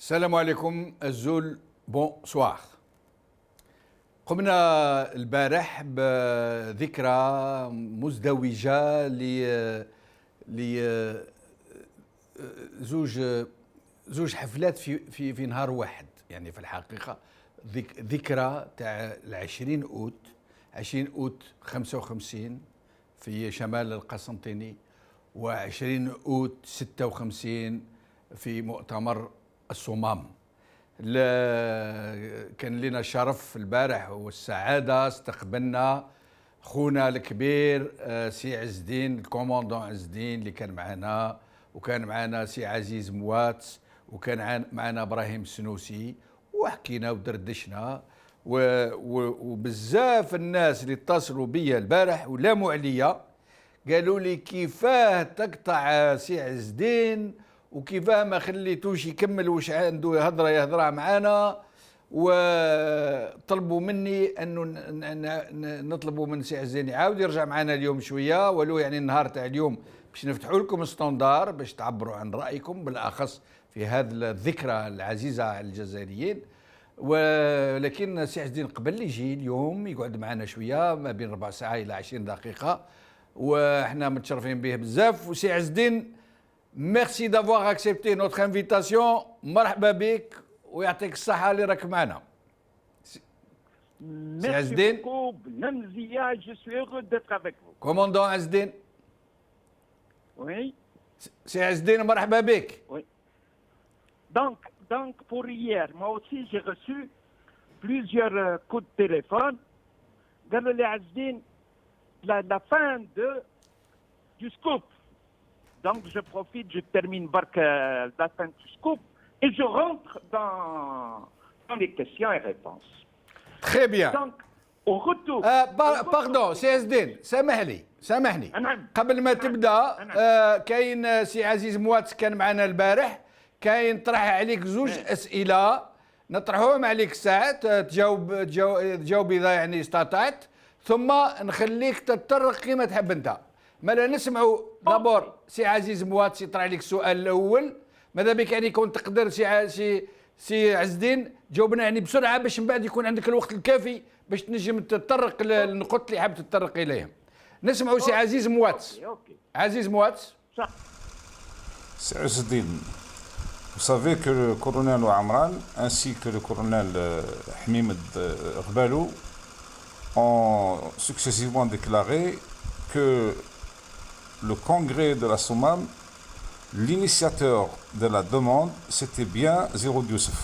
السلام عليكم الزول بونسوار. قمنا البارح بذكرى مزدوجة لزوج حفلات في نهار واحد. يعني في الحقيقة ذكرى تاع 20 أوت 55 في شمال القسنطيني، و20 أوت 56 في مؤتمر الصمام. كان لنا الشرف البارح والسعادة استقبلنا خونا الكبير سي عز الدين، الكوموندون عز الدين اللي كان معنا، وكان معنا سي عزيز مواتس، وكان معنا ابراهيم السنوسي، وحكينا ودردشنا وبزاف الناس اللي اتصلوا بيا البارح ولاموا عليا قالوا لي كيفاه تقطع سي عز الدين وكيفاه ما خليتوش يكمل واش عنده يهضرها معانا، وطلبوا مني انه نطلبوا من سي عز الدين يعاود يرجع معنا اليوم شويه، ولو يعني النهار تاع اليوم باش نفتحوا لكم ستاندار باش تعبروا عن رايكم بالاخص في هذه الذكرى العزيزه على الجزائريين. ولكن سي عز الدين قبل يجي اليوم يقعد معنا شويه ما بين ربع ساعه الى 20 دقيقه، واحنا متشرفين به بزاف. وسي عز الدين ميرسي دافوار اكسبتي نوتر انفيتاسيون، مرحبا بك ويعطيك الصحه اللي راك معنا. سي عز الدين Namzia, je suis heureux d'être avec vous. كوموندون عز الدين. Oui. سي عز الدين مرحبا بك. Oui. Donc pour hier, moi aussi j'ai reçu plusieurs coups de téléphone. قالوا لي عز الدين la fin du scoop. Donc je profite, je termine la fin du scoop et je rentre dans les questions et réponses. Très bien. Donc au retour. باردون سي عز الدين، سامحني قبل ما تبدا. كاين سي عزيز مواتس كان معنا البارح، كاين طرح عليك زوج اسئله نطرحوهم عليك ساعات تجاوب اذا يعني استطعت، ثم نخليك تتطرق كيما تحب انت. مالا نسمعوا دابور سي عزيز مواتس يطرح عليك السؤال الاول، ماذا بك يعني كون تقدر سي عز الدين جاوبنا يعني بسرعه باش من بعد يكون عندك الوقت الكافي باش تنجم تتطرق للنقط اللي حاب تتطرق اليهم. نسمعوا سي عزيز مواتس. عزيز مواتس. سي عز الدين، vous savez que le colonel Ouamran ainsi que le colonel Hmimed Ghbalou ont successivement déclaré que le congrès de la Soumam, l'initiateur de la demande, c'était bien Zéroud Youssef.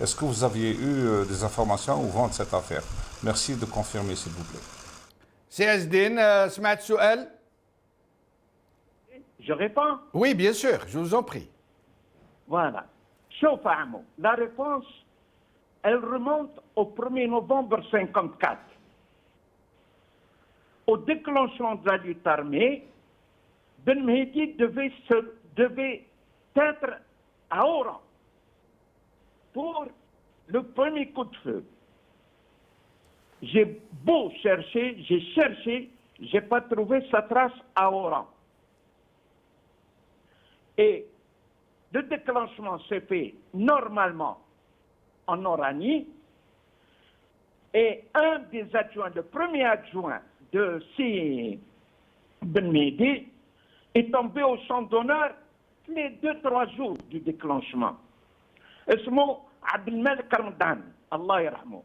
Est-ce que vous aviez eu des informations au vent de cette affaire? Merci de confirmer, s'il vous plaît. سي عز الدين سمعت السؤال؟ Je réponds. Oui, bien sûr, je vous en prie. Voilà. Chauffe Amo. La réponse, elle remonte au 1er novembre 1954. Au déclenchement de la lutte armée, Ben Mehdi devait être à Oran pour le premier coup de feu. J'ai beau chercher, j'ai pas trouvé sa trace à Oran. Et le déclenchement s'est fait normalement en Oranie, et un des adjoints, le premier adjoint de Si Ben Mehdi, est tombé au champ d'honneur les 2-3 jours du déclenchement. اسمه عبد الملك رمضان الله يرحمه.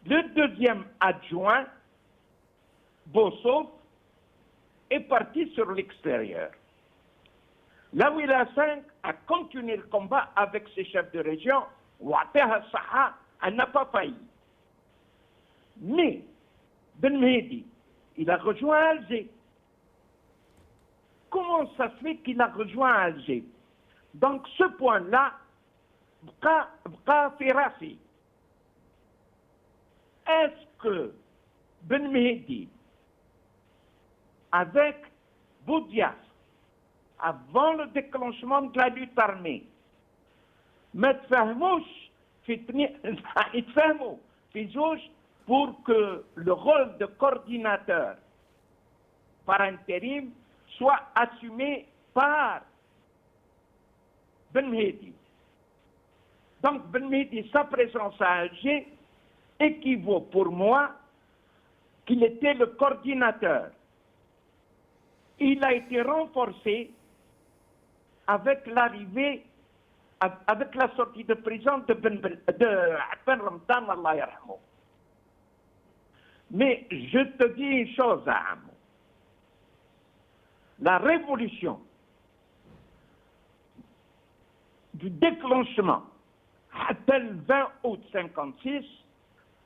Le deuxième adjoint, Bossov, est parti sur l'extérieur. La Wila 5 a continué le combat avec ses chefs de région. Ouattaha Saha, elle n'a pas failli. Mais Ben Mehdi, il a rejoint Alger. Comment ça se fait qu'il a rejoint Alger? Donc ce point-là, bqa fi rasi. Est-ce que Ben Mehdi, avec Boudias, avant le déclenchement de la lutte armée, ما تفهموش يتفهموا في زوج pour que le rôle de coordinateur par intérim soit assumé par Ben Mehdi. Donc, Ben Mehdi, sa présence à Alger équivaut pour moi qu'il était le coordinateur. Il a été renforcé avec l'arrivée, avec la sortie de prison de Ben Ramadan, Allah yarhamou. Mais je te dis une chose, Amou. La révolution du déclenchement, le 20 août 56,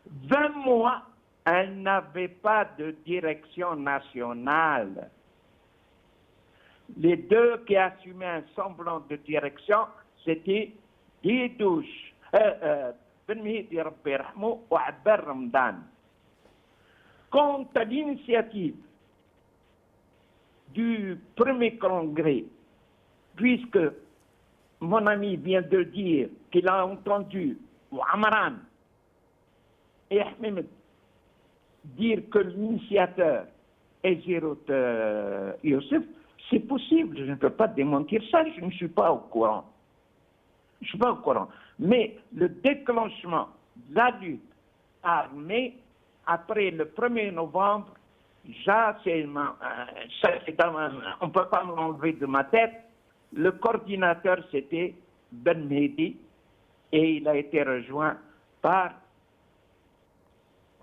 20 mois, elle n'avait pas de direction nationale. Les deux qui assumaient un semblant de direction, c'était Didouche, Ben Mehdi Rabbi Rahmou ou Abber Ramadan. Quant à l'initiative du premier congrès, puisque mon ami vient de dire qu'il a entendu Amran et Ahmed dire que l'initiateur est Zérout Youssef, c'est possible, je ne peux pas démentir ça, je ne suis pas au courant. Je ne suis pas au courant. Mais le déclenchement de la lutte armée, après le 1er novembre, on ne peut pas m'enlever de ma tête. Le coordinateur, c'était Ben Mehdi et il a été rejoint par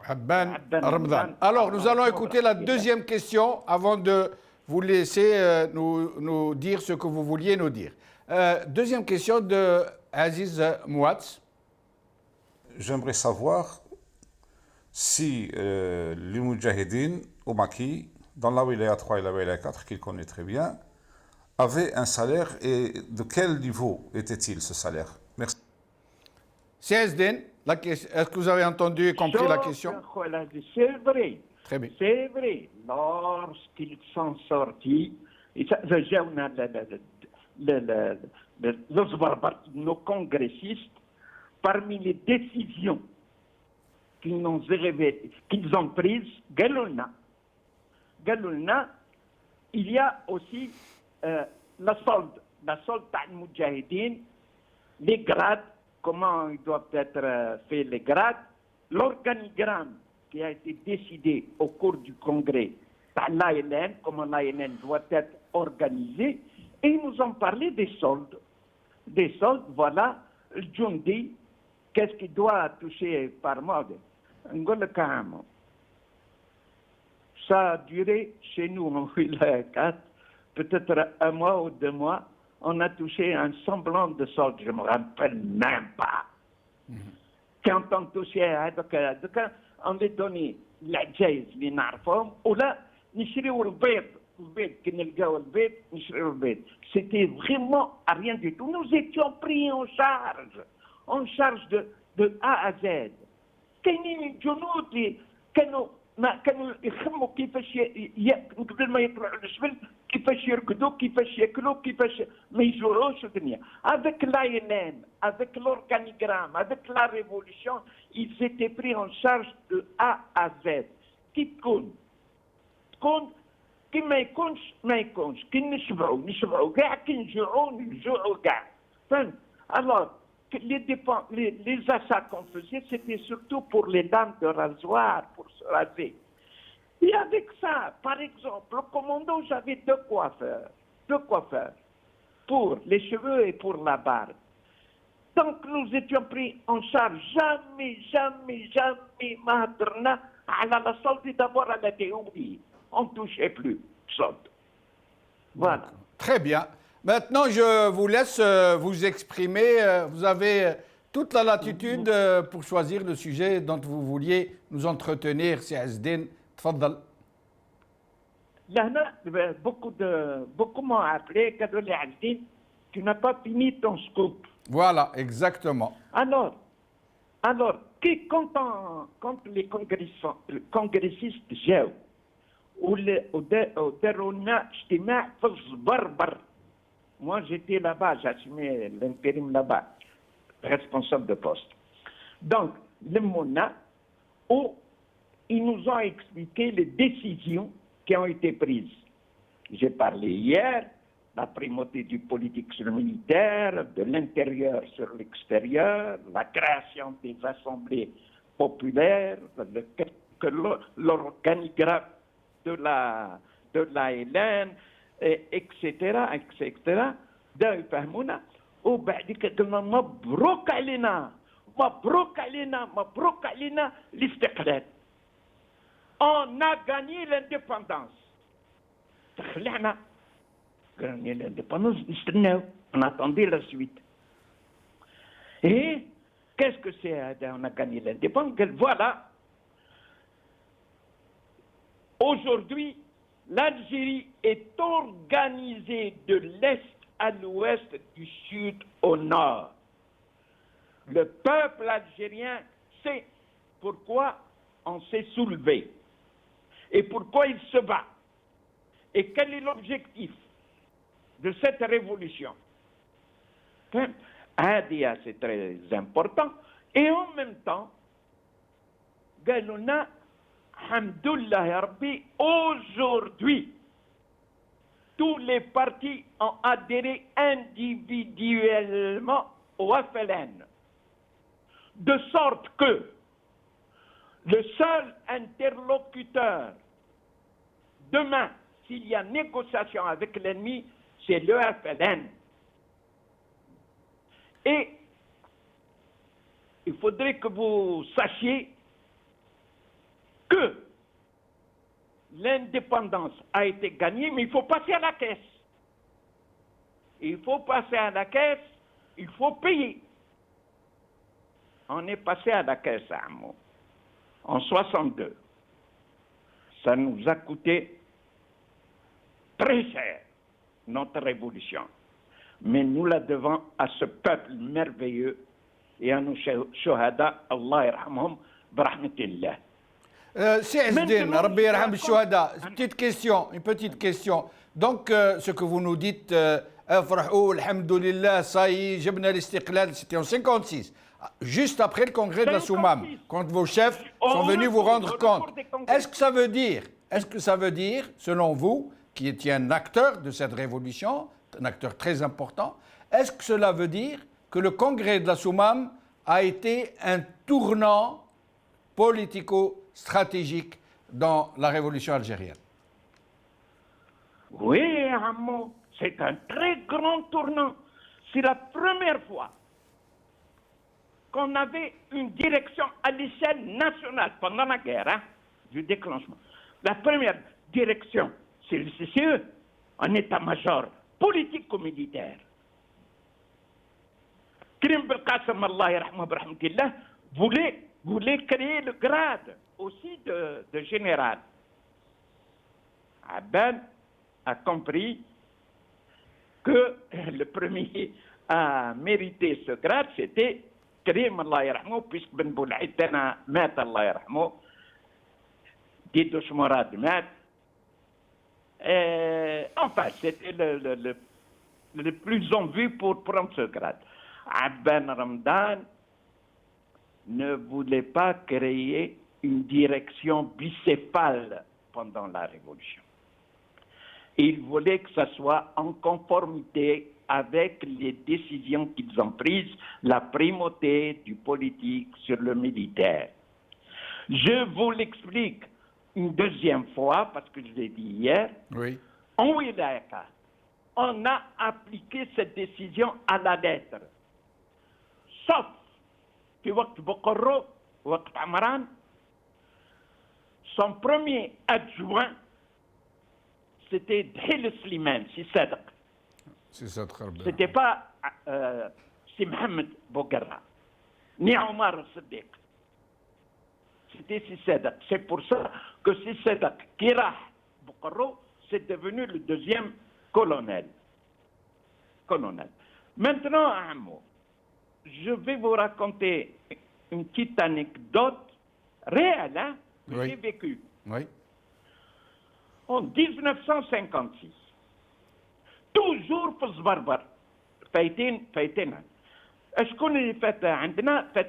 Abban Ramadan. Alors, nous allons écouter la deuxième question avant de vous laisser nous dire ce que vous vouliez nous dire. Deuxième question de Aziz Mouatz. J'aimerais savoir si les Moudjahidines au Maki, dans la wilaya 3 et la wilaya 4, qu'il connaît très bien, avaient un salaire et de quel niveau était-il ce salaire? Merci. Siezdin, est-ce que vous avez entendu et compris la question? C'est vrai. Très bien. C'est vrai. Lorsqu'ils sont sortis, nos congressistes, parmi les décisions qu'ils ont prises, Galoulna, il y a aussi la solde par Moudjahidine, les grades, comment ils doivent être faits les grades, l'organigramme qui a été décidé au cours du congrès par l'ANN, comment l'ANN doit être organisée, et ils nous ont parlé des soldes. Des soldes, voilà, le Djoundi, qu'est-ce qu'il doit toucher par mois? Ça a duré chez nous en wilaya 4, peut-être 1 mois ou 2 mois. On a touché un semblant de solde, je ne me rappelle même pas. Quand on touchait, on les donnait la jaise, les narfom, ou là, c'était vraiment à rien du tout. Nous étions pris en charge de A à Z. كاينين الجنود كانوا يخموا كيفاش قبل ما يطلعوا للجبل كيفاش يرقدوا كيفاش ياكلوا كيفاش ما يجوعوش الدنيا. Avec l'ANN, avec l'organigramme, avec la révolution, ils étaient pris en charge de A à Z. كي تكون كي ما يكونش كي نشبعوا كاع كي نجوعوا كاع. فهمت؟ Alors les achats qu'on faisait, c'était surtout pour les dames de rasoir, pour se raser. Et avec ça, par exemple, le commando, j'avais 2 coiffeurs, pour les cheveux et pour la barbe. Donc nous étions pris en charge, jamais, Mahadrana, à la solde d'abord à la théorie. On ne touchait plus, solde. Voilà. Très bien. Maintenant, je vous laisse vous exprimer. Vous avez toute la latitude pour choisir le sujet dont vous vouliez nous entretenir. C'est Azdin. Tfaddal. Beaucoup m'ont appelé, Kadoli Azdin, tu n'as pas fini ton scoop. Voilà, exactement. Alors, quand les congressistes جاوا ودارونا اجتماع في الزبربر. Moi, j'étais là-bas, j'assumais l'intérim là-bas, responsable de poste. Donc, le MONA, où ils nous ont expliqué les décisions qui ont été prises. J'ai parlé hier la primauté du politique sur le militaire, de l'intérieur sur l'extérieur, la création des assemblées populaires, l'organigramme de la LN, etc. etc. دا يفهمونا وبعد كده قلنا مبروك علينا مبروك علينا مبروك علينا الاستقلال. On a gagné l'indépendance. تخلعنا gagné l'indépendance نستناو on attendait la suite. Et qu'est-ce que c'est on a gagné l'indépendance? Voilà. Aujourd'hui, l'Algérie est organisée de l'Est à l'Ouest, du Sud au Nord. Le peuple algérien sait pourquoi on s'est soulevé et pourquoi il se bat et quel est l'objectif de cette révolution. C'est très important. Et en même temps, Galouna, Hamdoullah ya Rabbi, aujourd'hui, tous les partis ont adhéré individuellement au FLN, de sorte que le seul interlocuteur demain, s'il y a négociation avec l'ennemi, c'est le FLN. Et il faudrait que vous sachiez que l'indépendance a été gagnée, mais il faut passer à la caisse. Il faut passer à la caisse, il faut payer. On est passé à la caisse à Amo, en 62. Ça nous a coûté très cher, notre révolution. Mais nous la devons à ce peuple merveilleux et à nos shuhada, Allah yarhamhum, brahmatillah. Si Azedine, Rabbi yarham shuhada, une petite question. Donc, ce que vous nous dites, Afrahou, alhamdoulilah, ça y est, jabna l'istiqlal, c'était en 56, juste après le congrès de la Soumam, quand vos chefs sont venus vous rendre compte. Est-ce que ça veut dire, selon vous, qui étiez un acteur de cette révolution, un acteur très important, est-ce que cela veut dire que le congrès de la Soumam a été un tournant politico-stratégique dans la révolution algérienne? Oui, Hammo, c'est un très grand tournant. C'est la première fois qu'on avait une direction à l'échelle nationale pendant la guerre, du déclenchement. La première direction, c'est le CCE, un état-major politico-militaire. Karim Belkacem, Allah yarhamou brahmatillah, voulait créer le grade aussi de général. Abban a compris que le premier à mériter ce grade, c'était Karim, Allah yarhamou, puisque Ben Boulaïd mat, Allah yarhamou, Dido Shmourad mat. Enfin, c'était le plus en vue pour prendre ce grade. Abban Ramdan ne voulait pas créer une direction bicéphale pendant la Révolution. Il voulait que ça soit en conformité avec les décisions qu'ils ont prises, la primauté du politique sur le militaire. Je vous l'explique une deuxième fois, parce que je l'ai dit hier. Oui. En Wilaya, on a appliqué cette décision à la lettre. Sauf que Waqt Bokorro, Waqt Amran, son premier adjoint, c'était Dhil Slimane, si Sadq. C'était pas si Mohamed Bouguerra, ni Omar Siddiq. C'était si Sadq. C'est pour ça que si Sadq, Kirah Bokorro, c'est devenu le deuxième colonel. Maintenant, Amo, je vais vous raconter une petite anecdote réelle que j'ai vécue. Oui. En 1956, toujours في الزبربر فايتين شكون اللي فات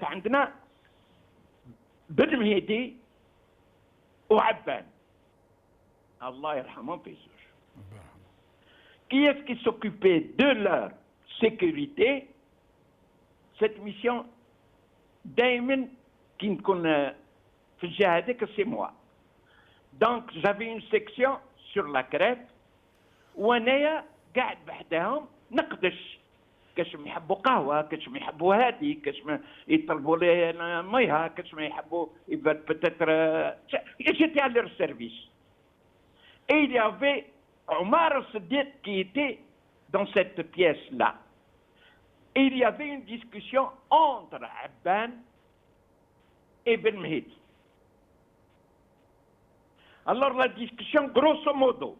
عندنا بن مهدي وعبان الله يرحمهم في زوج qui est-ce qui s'occupait de leur sécurité? Cette mission, دائما qui نكون في الجهة هذيك c'est moi. Donc j'avais une section sur la crête وانايا قاعد بحداهم نقدش كاش ما يحبوا قهوه كاش ما يحبوا هادي كاش ما يطلبوا لي ميها كاش ما يحبوا peut-être j'étais à leur service. Et il y avait Omar Siddiq qui était dans cette pièce-là. Et il y avait une discussion entre Abban et Ben Mehdi. Alors la discussion, grosso modo,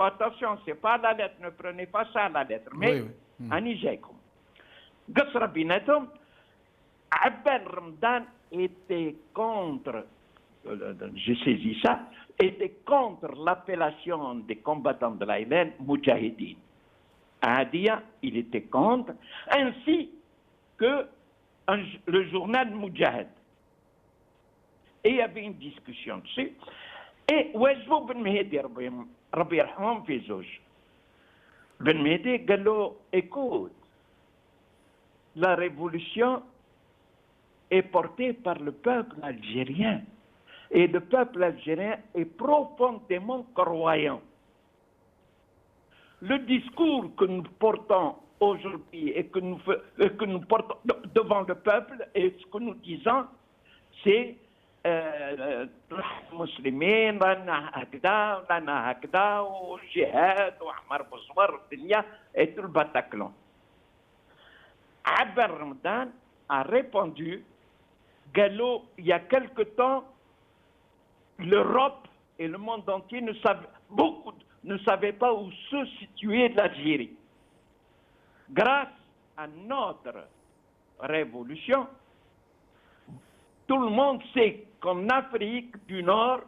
attention, c'est pas la lettre, ne prenez pas ça à la lettre, mais Annie Jacob. Qasra binatom, Abban Ramadan était contre, j'ai saisi ça, était contre l'appellation des combattants de l'Aïlen, Moudjahidine. Adia, il était contre, ainsi que le journal Moudjahid. Et il y avait une discussion dessus. Et Wajbou Ben Mehdi, Rabbi Yarhamhum fi zouj. Ben Mehdi قال له, écoute, la révolution est portée par le peuple algérien. Et le peuple algérien est profondément croyant. Le discours que nous portons aujourd'hui et que nous portons devant le peuple et ce que nous disons, c'est المسلمين رانا هكذا والجهاد وعمر بوزوار والدنيا et tout le Bataclan. Abban Ramadan a répondu, Gallo, il y a quelque temps, l'Europe et le monde entier ne savaient pas où se situait l'Algérie. Grâce à notre révolution, tout le monde sait qu'en Afrique du Nord,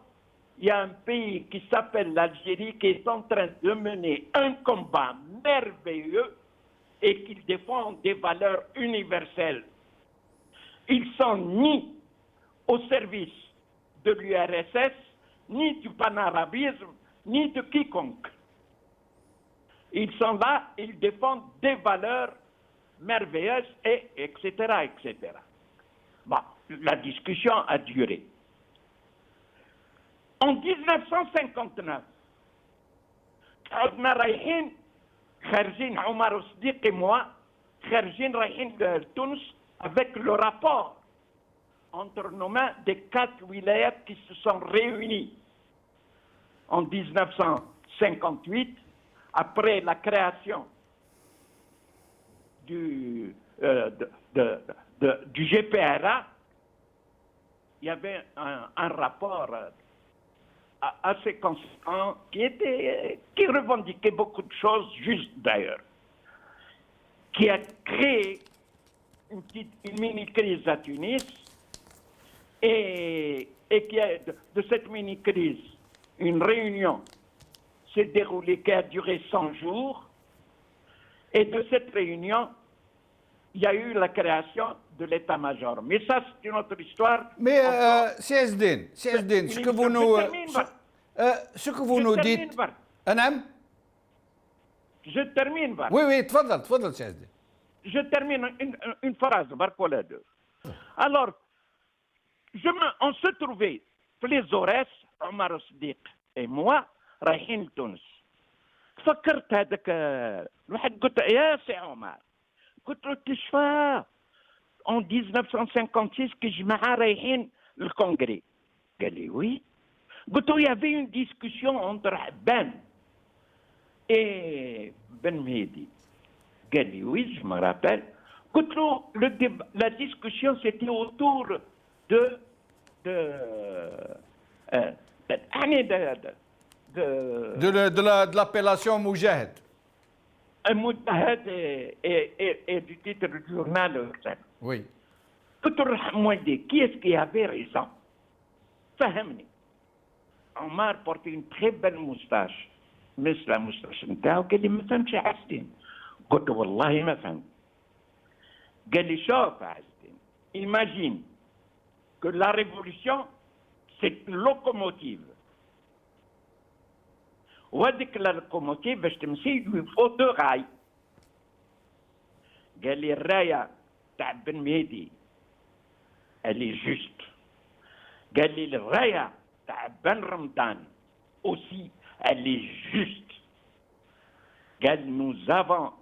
il y a un pays qui s'appelle l'Algérie qui est en train de mener un combat merveilleux et qui défend des valeurs universelles. Ils sont ni au service de l'URSS, ni du panarabisme, ni de quiconque. Ils sont là, ils défendent des valeurs merveilleuses, et etc., etc. Bon, la discussion a duré. En 1959, عدنا رايحين خارجين عمر الصديق et moi خارجين رايحين لتونس avec le rapport entre nos mains des 4 wilayats qui se sont réunis en 1958 après la création du GPRA. Il y avait un rapport assez constant qui revendiquait beaucoup de choses, juste d'ailleurs, qui a créé une mini-crise à Tunis et qui a, de cette mini-crise, une réunion s'est déroulée qui a duré 100 jours, et de cette réunion, il y a eu la création de l'état-major. Mais ça, c'est une autre histoire. Mais Siezdine, ce que vous nous dites... Je termine. Oui, تفضل Siezdine. Je termine une phrase, Barcola 2. Alors, on se trouvait, les Ores, Omar Siddiq et moi, رايحين لتونس. فكرت هذاك الواحد قلت يا سي عمر قلت له تشفى en 1956 كجماعة رايحين للكونغري قال لي وي قلت له il y avait une discussion entre Abban et Ben Mehdi قال لي oui je me rappelle قلت له la discussion c'était autour de l'appellation Moudjahid. Moudjahid et du titre du journal. Oui. Qui est-ce qui avait raison? فهمني. Omar portait une très belle moustache. مثل الموستاش نتاعو قال لي ما فهمتش يا عزتين. قلت والله ما فهمت. قال لي شوف يا عزتين. Imagine que la révolution c'est une locomotive. وهذيك اللوكوموتيف باش تمشي فو دو راي. قال لي الرايه تاع بن مهدي اللي جوست. قال لي الرايه تاع بن رمضان aussi elle est juste. قال nous avons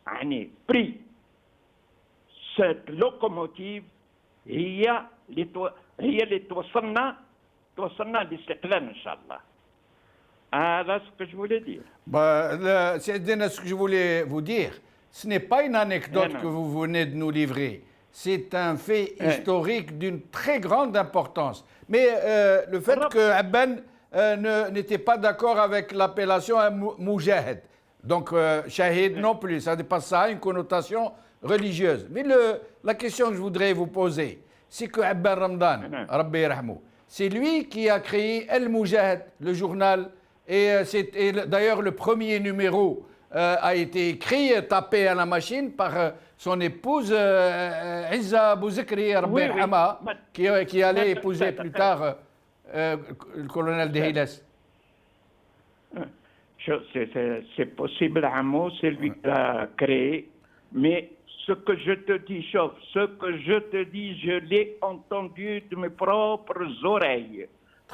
يعني pris cette locomotive هي اللي توصلنا للاستقلال ان شاء الله. هذا ce que je voulais dire. Ce que je voulais vous dire, ce n'est pas une anecdote que vous venez de nous livrer. C'est un fait historique d'une très grande importance. Mais le fait que Abban n'était pas d'accord avec l'appellation Moujahid, donc Shahid non plus, ça dépasse ça, une connotation religieuse. Mais la question que je voudrais vous poser, c'est que Abban Ramadan, Rabbi Yarhamou, c'est lui qui a créé El Moujahid, le journal, et d'ailleurs le premier numéro a été écrit, tapé à la machine par son épouse Izza Bouzekri Rabbi Yarhamah, qui allait épouser plus tard le colonel de Hilas. C'est possible, Amo, c'est lui qui l'a créé, mais ce que je te dis, Chof, ce que je te dis, je l'ai entendu de mes propres oreilles.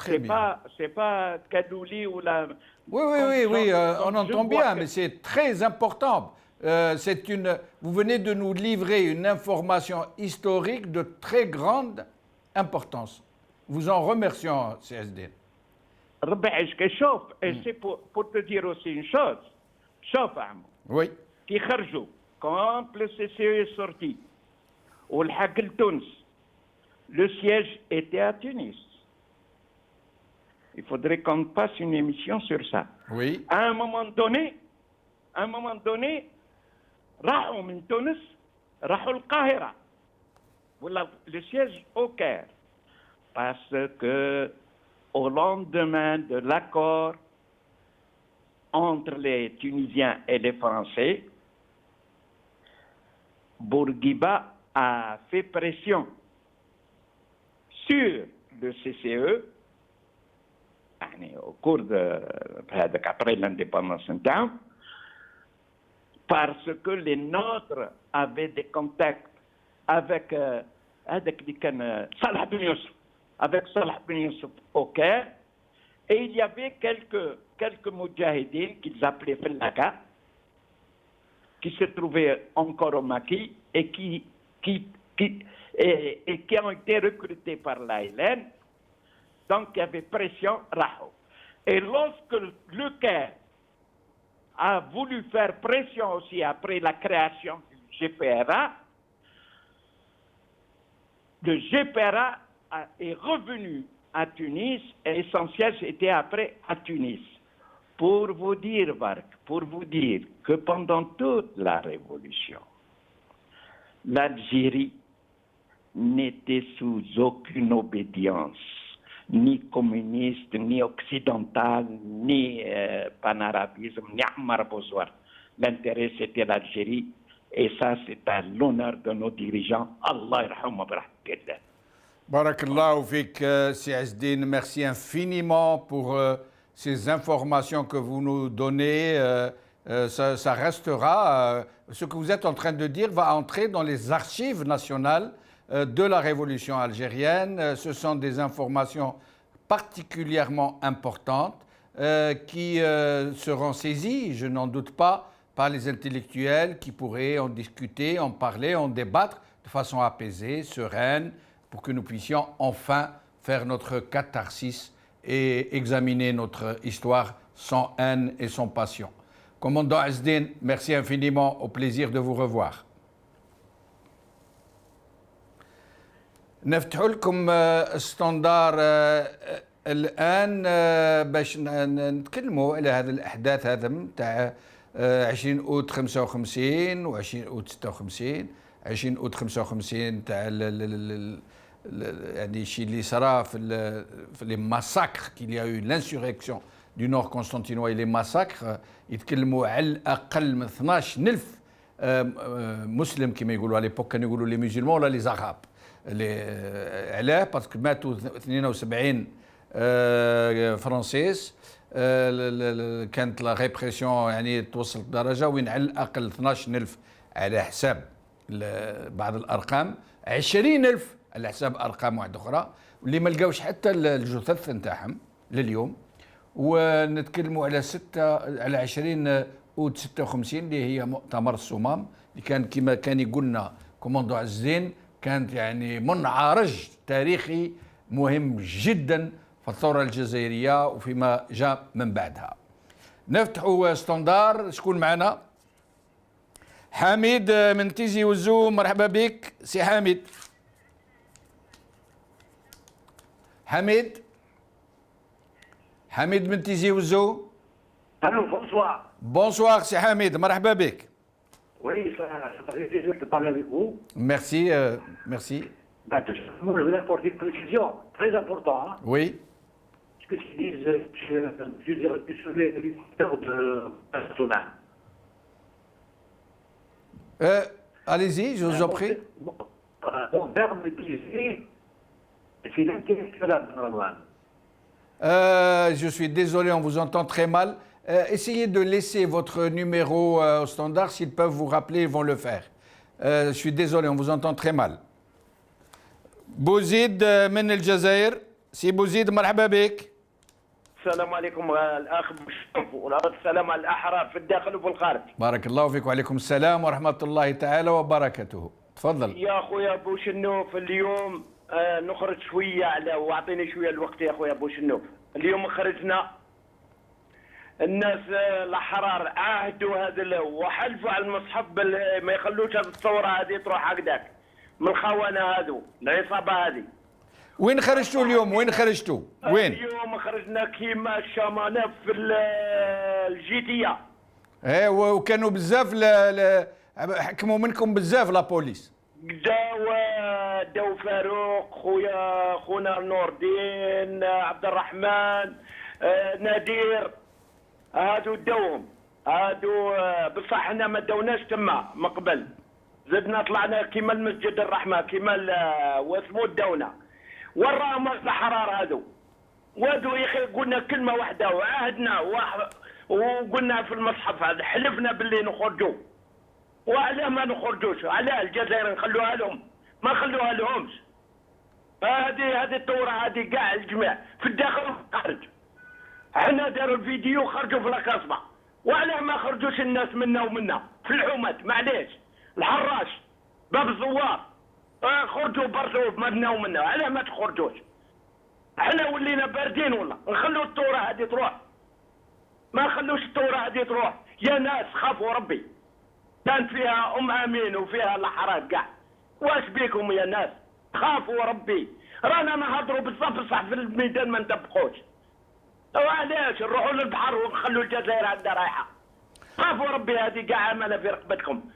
C'est pas Kadouli ou la... Oui, on entend bien, mais c'est très important. Vous venez de nous livrer une information historique de très grande importance. Vous en remercions, CSD. Et c'est pour te dire aussi une chose. Chof, Amo. Oui. Qui kharjou. Quand le CCE est sorti, au Hakel Tunis, le siège était à Tunis. Il faudrait qu'on fasse une émission sur ça. Oui. À un moment donné, راحوا من تونس راحوا القاهرة. Voilà le siège au Caire. Parce que au lendemain de l'accord entre les Tunisiens et les Français, Bourguiba a fait pression sur le CCE au cours après l'indépendance interne, parce que les nôtres avaient des contacts avec Salah Ben Youssef au Caire, et il y avait quelques moudjahidines qu'ils appelaient Fellaka, qui se trouvaient encore au Maki et qui ont été recrutés par l'ALN. Donc il y avait pression, Raho. Et lorsque le Caire a voulu faire pression aussi après la création du GPRA, le GPRA est revenu à Tunis et son siège était après à Tunis. Pour vous dire, Bark, que pendant toute la Révolution, l'Algérie n'était sous aucune obédience, ni communiste, ni occidental, ni panarabisme, ni Ammar Bozouar. L'intérêt, c'était l'Algérie, et ça, c'est à l'honneur de nos dirigeants. Allah yarhamou birahmatillah. Barakallahu fik, Si Azzdine, merci infiniment pour ces informations que vous nous donnez. Ça restera, ce que vous êtes en train de dire va entrer dans les archives nationales de la révolution algérienne. Ce sont des informations particulièrement importantes qui seront saisies, je n'en doute pas, par les intellectuels qui pourraient en discuter, en parler, en débattre de façon apaisée, sereine, pour que nous puissions enfin faire notre catharsis et examiner notre histoire sans haine et sans passion. Commandant Azzdine, merci infiniment, au plaisir de vous revoir. نفتح لكم ستاندار الآن باش نتكلموا على هذه الأحداث هذا تاع 20 أوت 55 و 20 أوت 56 20 أوت 55 تاع يعني الشيء اللي صرا في لي ماساكر qu'il y a eu l'insurrection du nord constantinois et les massacres يتكلموا على الأقل من 12000 مسلم كما يقولوا على ليبوك كانوا يقولوا لي musulmans ولا لي زغاب علاه باسكو ماتوا 72 فرنسيس كانت لا ريبريسيون يعني توصل لدرجه وين على الاقل 12000 على حساب بعض الارقام، 20000 على حساب ارقام واحده اخرى، واللي ما لقاوش حتى الجثث نتاعهم لليوم. ونتكلموا على 20 أوت 56 اللي هي مؤتمر الصمام، اللي كان كما كان يقول لنا كوموندو عز الدين، كانت يعني منعرج تاريخي مهم جدا في الثورة الجزائرية وفيما جاء من بعدها. نفتحوا ستاندار. شكون معنا؟ حميد من تيزي وزو، مرحبا بك سي حميد. حميد من تيزي وزو. الو بونسوار. بونسوار سي حميد، مرحبا بك. Oui, ça fait plaisir de parler avec vous. Merci, merci. Je voulais apporter une précision très importante. Oui. Ce que je dis, je dirais plus sur l'histoire de Barcelone. Allez-y, je vous en prie. Mon père me disait, c'est l'intellectuel Marwan. Je suis désolé, on vous entend très mal. Essayez de laisser votre numéro au standard. S'ils peuvent vous rappeler, ils vont le faire. Je suis désolé, on vous entend très mal. بوزيد من الجزائر. سي بوزيد مرحبا بك. السلام عليكم الاخ بوشنوف، والسلام على الاحرار في الداخل وفي الخارج. بارك الله فيك وعليكم السلام ورحمه الله تعالى وبركاته. تفضل. يا اخويا بوشنوف، اليوم نخرج شويه على، واعطيني شويه الوقت يا اخويا بوشنوف. اليوم خرجنا الناس الاحرار عاهدوا هذا وحلفوا على المصحف ما يخلوش هذه الثوره هذه تروح هكذاك من الخونه هذو العصابه هذه. وين خرجتوا اليوم؟ وين خرجتوا؟ وين؟ اليوم خرجنا كيما الشمانة في الجيتيه. ايه، وكانوا بزاف حكموا منكم بزاف لا بوليس. داو فاروق، خونا نور الدين، عبد الرحمن، نادير، هادو داوهم هادو. بصح حنا ما داوناش تما من قبل، زدنا طلعنا كيما المسجد الرحمه كيما وثمود داونا. وراهم الاحرار هادو وادو يا اخي. قلنا كلمه واحده وعاهدنا وقلنا في المصحف هذا، حلفنا باللي نخرجوا. وعلاه ما نخرجوش؟ علاه الجزائر نخلوها لهم؟ ما نخلوها لهمش. هذه الثوره هذه كاع الجميع في الداخل وفي الخارج. احنا داروا الفيديو خرجوا في القصبه، وعلاه ما خرجوش الناس منا ومنا في الحومات؟ معليش الحراش باب الزوار خرجوا برجوا منا ومنا، علاه ما تخرجوش؟ احنا ولينا باردين والله. نخلوا الثوره هذه تروح؟ ما نخلوش الثوره هذه تروح. يا ناس خافوا ربي، كانت فيها امين وفيها الاحرار كاع. واش بيكم يا ناس؟ خافوا ربي. رانا نهضروا بصح في الميدان ما ندبقوش. وعلاش نروحوا للبحر ونخلوا الجزائر عندها رايحه؟ خافوا ربي، هذه كاع عماله في رقبتكم.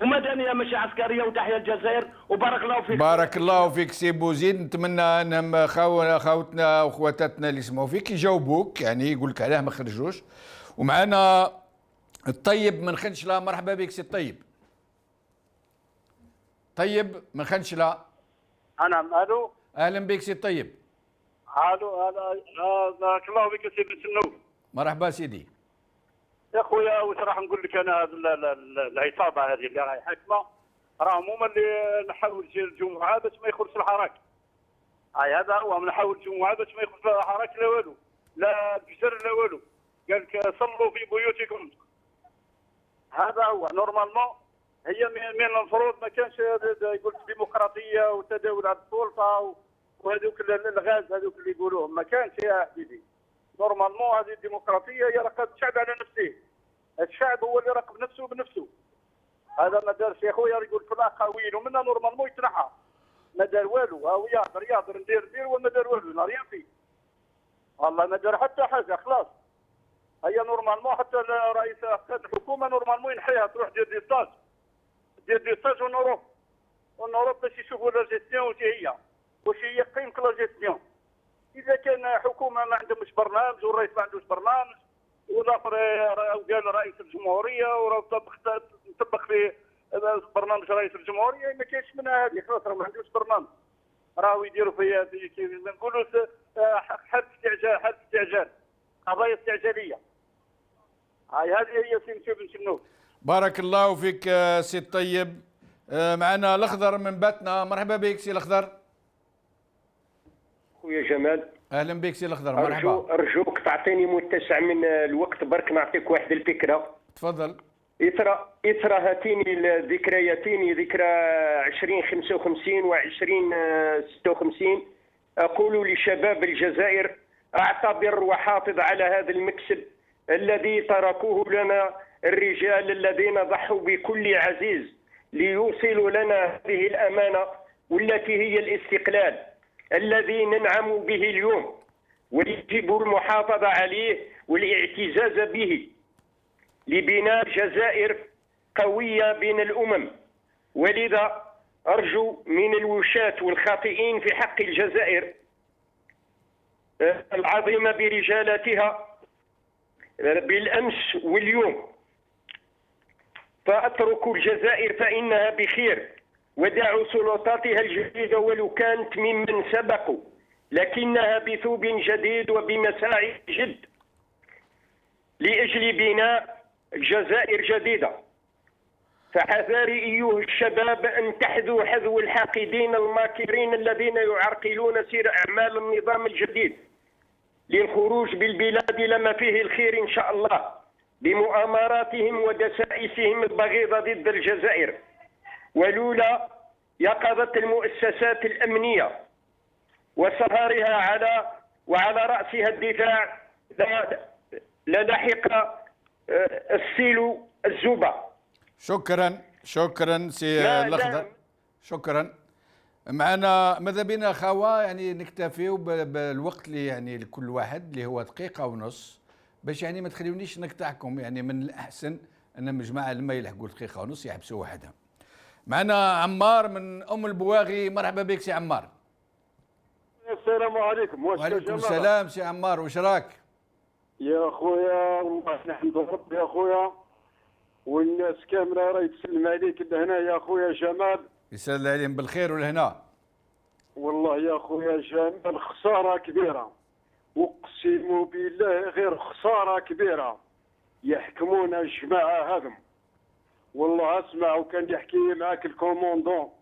ومدنيه ماشي عسكريه. وتحيا الجزائر وبارك الله فيك. بارك الله فيك سي بوزيد. نتمنى ان خاوتنا واخواتاتنا اللي يسمعوا فيك يجاوبوك، يعني يقول لك علاه ما خرجوش. ومعنا الطيب من خنشله. مرحبا بك سي الطيب. طيب من خنشله. انا الو. اهلا بك سي الطيب. الو بارك الله فيك سي بن. مرحبا سيدي. يا خويا واش راح نقول لك انا؟ العصابه هذه اللي راهي حاكمه راهم هما اللي نحاول الجمعه باش ما يخرجش الحراك. هذا هو، نحاول الجمعه باش ما يخرجش الحراك لا والو، لا الفجر لا والو. قال لك صلوا في بيوتكم. هذا هو نورمالمون. هي من المفروض ما كانش يقول ديمقراطيه وتداول على السلطه وهذوك الغاز هذوك اللي يقولوهم، ما كانش يا حبيبي. نورمالمون هذه الديمقراطيه هي رقب الشعب على نفسه. الشعب هو اللي راقب نفسه بنفسه. هذا ما دارش يا خويا. يقول في الاقاويل ومنها نورمالمون يتنحى. ما دار والو. هاو يهضر ندير وما دار والو. لا ريان فيه. والله ما دار حتى حاجه. خلاص. هي نورمالمون حتى رئيس الحكومه نورمالمون ينحيها تروح دير دي ستاج ونوروب باش يشوفوا لا جيستيون واش هي قيمه لا جيستيون. اذا كان حكومه ما عندهمش برنامج والرئيس ما عندوش برنامج والاخر قال رئيس الجمهوريه وراه نطبق في برنامج رئيس الجمهوريه، ما كاينش منها هذه. خلاص راه ما عندوش برنامج. راهو يديروا فيها نقولوا حاله استعجال. قضايا استعجاليه. هاي هذه هي سي بن شنو. بارك الله فيك سي الطيب. معنا الأخضر من باتنا. مرحبا بك سي الأخضر. خويا جمال، أهلا بك سي الأخضر. مرحبا. أرجوك تعطيني متسع من الوقت برك نعطيك واحد الفكرة. تفضل. إثر هاتيني الذكرياتين، ذكرى 2055 و 2056، أقول لشباب الجزائر: أعتبر وحافظ على هذا المكسب الذي تركوه لنا الرجال الذين ضحوا بكل عزيز ليوصلوا لنا هذه الأمانة والتي هي الاستقلال الذي ننعم به اليوم، ويجب المحافظة عليه والاعتزاز به لبناء جزائر قوية بين الأمم. ولذا أرجو من الوشاة والخاطئين في حق الجزائر العظيمة برجالتها بالأمس واليوم فأتركوا الجزائر فإنها بخير، ودعوا سلطاتها الجديدة ولو كانت ممن سبقوا، لكنها بثوب جديد وبمساعي جد لأجل بناء جزائر جديدة. فحذاري أيها الشباب أن تحذوا حذو الحاقدين الماكرين الذين يعرقلون سير أعمال النظام الجديد للخروج بالبلاد لما فيه الخير إن شاء الله بمؤامراتهم ودسائسهم البغيضة ضد الجزائر. ولولا يقظة المؤسسات الأمنية وسهرها وعلى رأسها الدفاع للحق السيل الزوبة. شكرا سي الأخضر. شكرا. معنا ماذا بينا خوا يعني نكتفيو بالوقت اللي يعني لكل واحد اللي هو دقيقة ونص، باش يعني ما تخليونيش نقطعكم. يعني من الأحسن أن المجموعة لما يلحقوا دقيقة ونص يحبسوا وحدها. معنا عمار من أم البواغي. مرحبا بك سي عمار. السلام عليكم. وعليكم السلام سي عمار، واش راك؟ يا خويا والله نحمد ربي يا خويا، والناس كامله راهي تسلم عليك لهنا يا خويا جمال. يسلم عليهم بالخير ولهنا. والله يا خويا جمال خساره كبيره، اقسم بالله غير خساره كبيره يحكمونا الجماعه هذم. والله اسمع، وكان يحكي معاك الكوموندون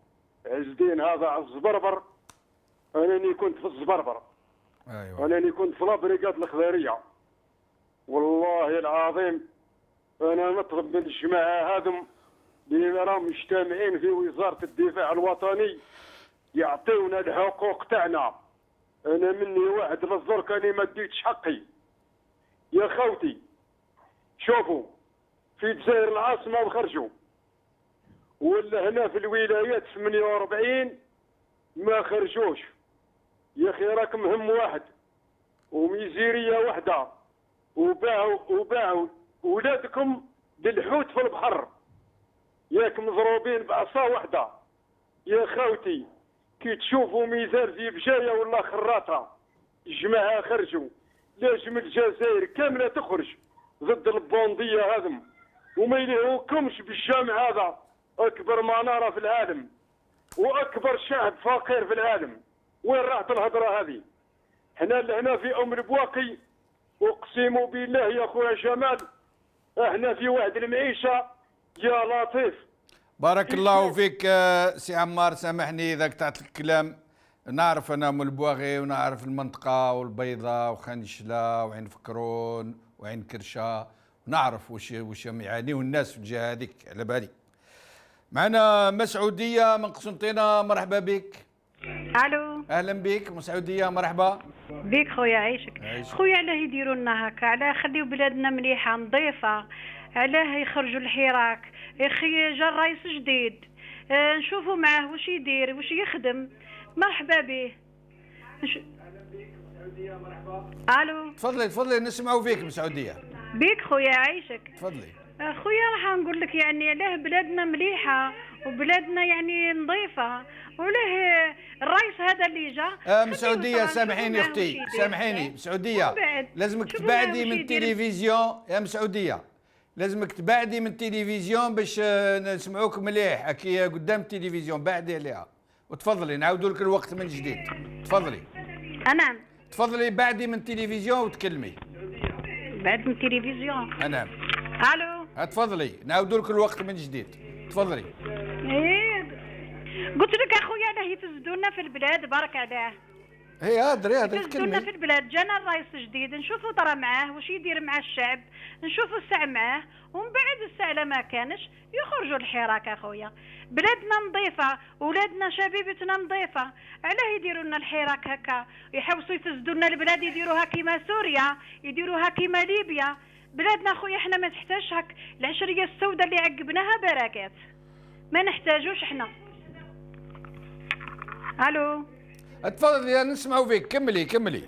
عز الدين هذا على الزبربر، انني كنت في الزبربر. ايوه. انني كنت في لابريكاد الخضيريه. والله العظيم انا نطلب من الجماعه هذم اللي راهم مجتمعين في وزاره الدفاع الوطني يعطيونا الحقوق تاعنا. انا مني واحد للزرك اني ما ديتش حقي يا خوتي. شوفوا في الجزائر العاصمه وخرجوا، ولا هنا في الولايات 48 ما خرجوش. يا اخي راكم هم واحد وميزيريه واحده، وباعوا ولادكم للحوت في البحر، ياك مضروبين بعصا واحده. يا خوتي كي تشوفوا ميزان في بجايه ولا خراطه، الجماعه خرجوا، لازم الجزائر كامله تخرج ضد البونديه هذم، وما يلهوكمش بالجامع هذا اكبر مناره في العالم واكبر شعب فقير في العالم. وين راحت الهضره هذه؟ حنا لهنا في ام البواقي اقسم بالله يا خويا جمال احنا في واحد المعيشه يا لطيف. بارك الله فيك سي عمار. سامحني اذا قطعت الكلام. نعرف انا ام البواغي ونعرف المنطقه والبيضاء وخان شلا وعين فكرون وعين كرشه، ونعرف وش يعانيه الناس في الجهه هذيك على بالي. معنا مسعوديه من قسنطينه. مرحبا بك. الو. اهلا بك مسعوديه. مرحبا بك خويا. عايشك خويا. علاه يديروا لنا هكا؟ علاه يخليو بلادنا مليحه نظيفه؟ علاه يخرجوا الحراك؟ يا اخي جا الرئيس جديد، نشوفوا معاه واش يدير واش يخدم. مرحبا به. الو. تفضلي نسمعوا فيك مسعوديه. بك خويا. عايشك. تفضلي خويا. راح نقول لك يعني علاه بلادنا مليحه وبلادنا يعني نظيفه، وليه الرئيس هذا اللي جا. مسعوديه سامحيني اختي، سامحيني مسعوديه، لازمك تبعدي من التلفزيون يا مسعوديه، لازمك تبعدي من التلفزيون باش نسمعوك مليح. هكي قدام التلفزيون بعدي عليها. وتفضلي نعاودوا لك الوقت من جديد. تفضلي. نعم. تفضلي بعدي من التلفزيون وتكلمي. بعد من التلفزيون. نعم. الو تفضلي، نعاودوا لك الوقت من جديد. تفضلي. ايه قلت لك اخويا راه يفسدوا لنا في البلاد بارك عليه. هي هضري يفسدوا لنا في البلاد. جانا الرئيس الجديد نشوفوا طرا معاه واش يدير مع الشعب، نشوفوا الساعه معاه، ومن بعد الساعه لا ما كانش يخرجوا الحراك اخويا. بلادنا نظيفه، ولادنا شبيبتنا نظيفه، علاه يديروا لنا الحراك هكا؟ يحوسوا يفسدوا لنا البلاد، يديروها كيما سوريا، يديروها كيما ليبيا. بلادنا اخويا احنا ما نحتاجش هك العشريه السوداء اللي عقبناها بركات، ما نحتاجوش احنا. الو تفضلي نسمعوا فيك. كملي.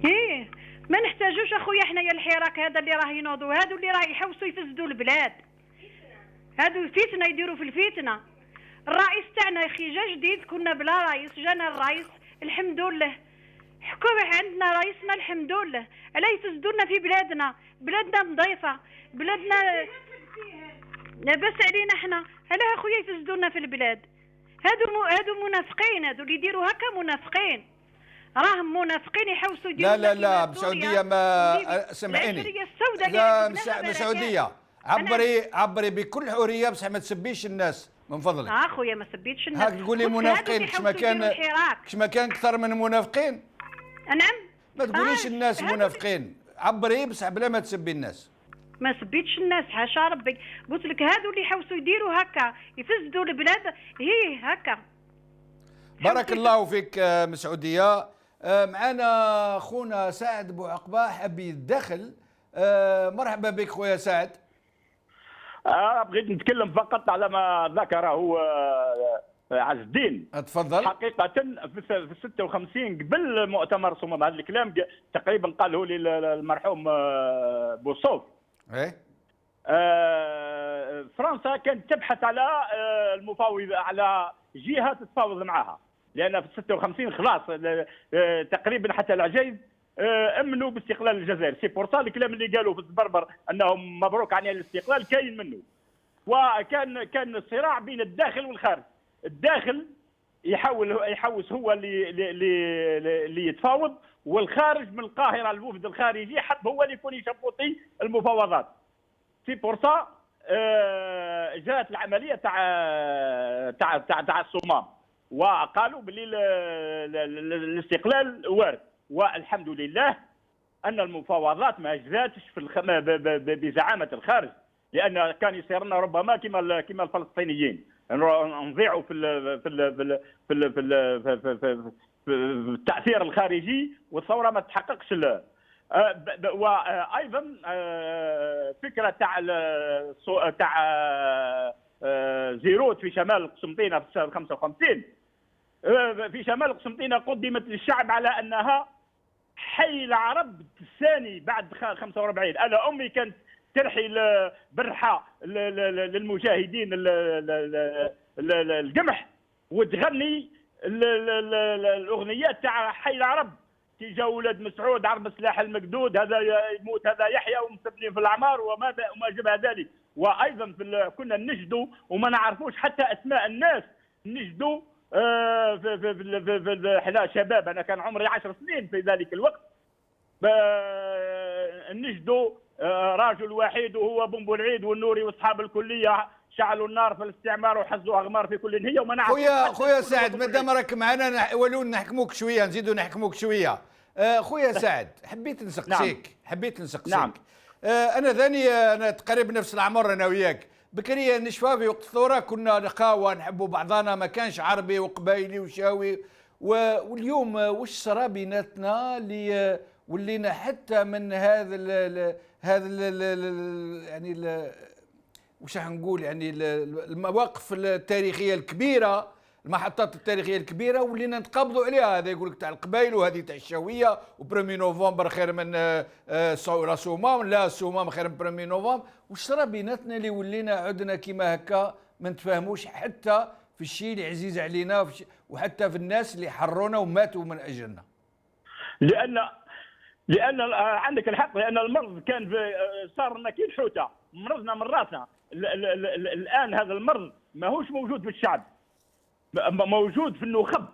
ايه ما نحتاجوش اخويا احنا يا الحراك هذا اللي راه ينوضوا، هادو اللي راه يحوسوا يفسدوا البلاد، هادو فتنه يديروا في الفتنه. الرئيس تاعنا يا اخي جا جديد، كنا بلا رئيس، جانا الرئيس الحمد لله، حكومه عندنا رئيسنا الحمد لله. علاه يفسدوا لنا في بلادنا؟ بلادنا نظيفه، بلادنا لاباس علينا احنا، علاه اخويا يفسدوا لنا في البلاد؟ هادو منافقين، هادو اللي يديروا هكا منافقين، راهم منافقين يحوسوا يديروا. لا بسعوديه ما سمعيني. لا مسعوديه عبري بكل حريه، بصح ما تسبيش الناس من فضلك. اخويا ما سبيتش الناس. هاك تقولي منافقين، كش ما كان اكثر من منافقين. نعم ما تقوليش الناس منافقين، عبري بصح بلا ما تسبي الناس. ما سبيتش الناس حاشا ربي، قلت لك هادو اللي يحوسوا يديروا هكا يفسدوا البلاد هي هكا. بارك الله فيك مسعوديه. معنا خونا سعد بوعقبه حاب يتدخل. مرحبا بك خويا سعد. بغيت نتكلم فقط على ما ذكره عز الدين. تفضل. حقيقة في 56 قبل مؤتمر صمام، هذا الكلام تقريبا قاله لي المرحوم بوصوف. ايه. فرنسا كانت تبحث على المفاوض، على جهة تتفاوض معها، لأن في 56 خلاص تقريبا حتى العجيز امنوا باستقلال الجزائر. سي بور سا الكلام اللي قالوا في الزبربر انهم مبروك عن الاستقلال كاين منه. وكان الصراع بين الداخل والخارج. الداخل يحوس هو اللي يتفاوض، والخارج من القاهره الوفد الخارجي حب هو اللي يكون يشبطي المفاوضات. سي بور سا جاءت العمليه تاع الصمام، وقالوا بلي الاستقلال وارد، والحمد لله ان المفاوضات ما جزاتش بزعامه الخارج، لان كان يصير لنا ربما كما الفلسطينيين نضيعوا في التاثير الخارجي، والثوره ما تحققش. وايضا فكره تاع زيروت في شمال قسنطينه في 55. في شمال قسنطينه قدمت للشعب على انها حي العرب الثاني بعد 45. انا امي كانت ترحي برحه للمجاهدين القمح، وتغني الاغنيات تاع حي العرب، كي جا ولاد مسعود عرب السلاح المقدود، هذا يموت هذا يحيى، ومستبدلين في الاعمار وما شابه ذلك. وايضا كنا نجدوا وما نعرفوش حتى اسماء الناس، نجدوا في حنا شباب، انا كان عمري 10 سنين في ذلك الوقت، نجدوا راجل وحيد وهو بن بولعيد والنوري واصحاب الكليه شعلوا النار في الاستعمار وحزوا اغمار في كل نهيه، وما نعرف. خويا سعد مادام راك معنا ولو نحكموك شويه، نزيدوا نحكموك شويه. خويا سعد حبيت نسقسيك. نعم. انا ثاني انا تقريبا نفس العمر انا وياك. بكري نشفى في وقت الثوره كنا نقاوى نحبوا بعضنا، ما كانش عربي وقبايلي وشاوي. واليوم واش صرا بيناتنا اللي ولينا حتى من هذا يعني واش راح نقول، يعني المواقف التاريخيه الكبيره، المحطات التاريخيه الكبيره ولينا نتقابضوا عليها. هذا يقول لك تاع القبائل، وهذه تاع الشاويه، وبرمي نوفمبر خير من صومام، لا صومام خير من برمي نوفمبر. واش صرا بيناتنا اللي ولينا عدنا كيما هكا ما نتفاهموش حتى في الشيء اللي عزيز علينا، وحتى في الناس اللي حرونا وماتوا من اجلنا؟ لان عندك الحق، لان المرض كان صار لنا كي الحوته، مرضنا من راسنا. الان هذا المرض ماهوش موجود في الشعب، موجود في النخب،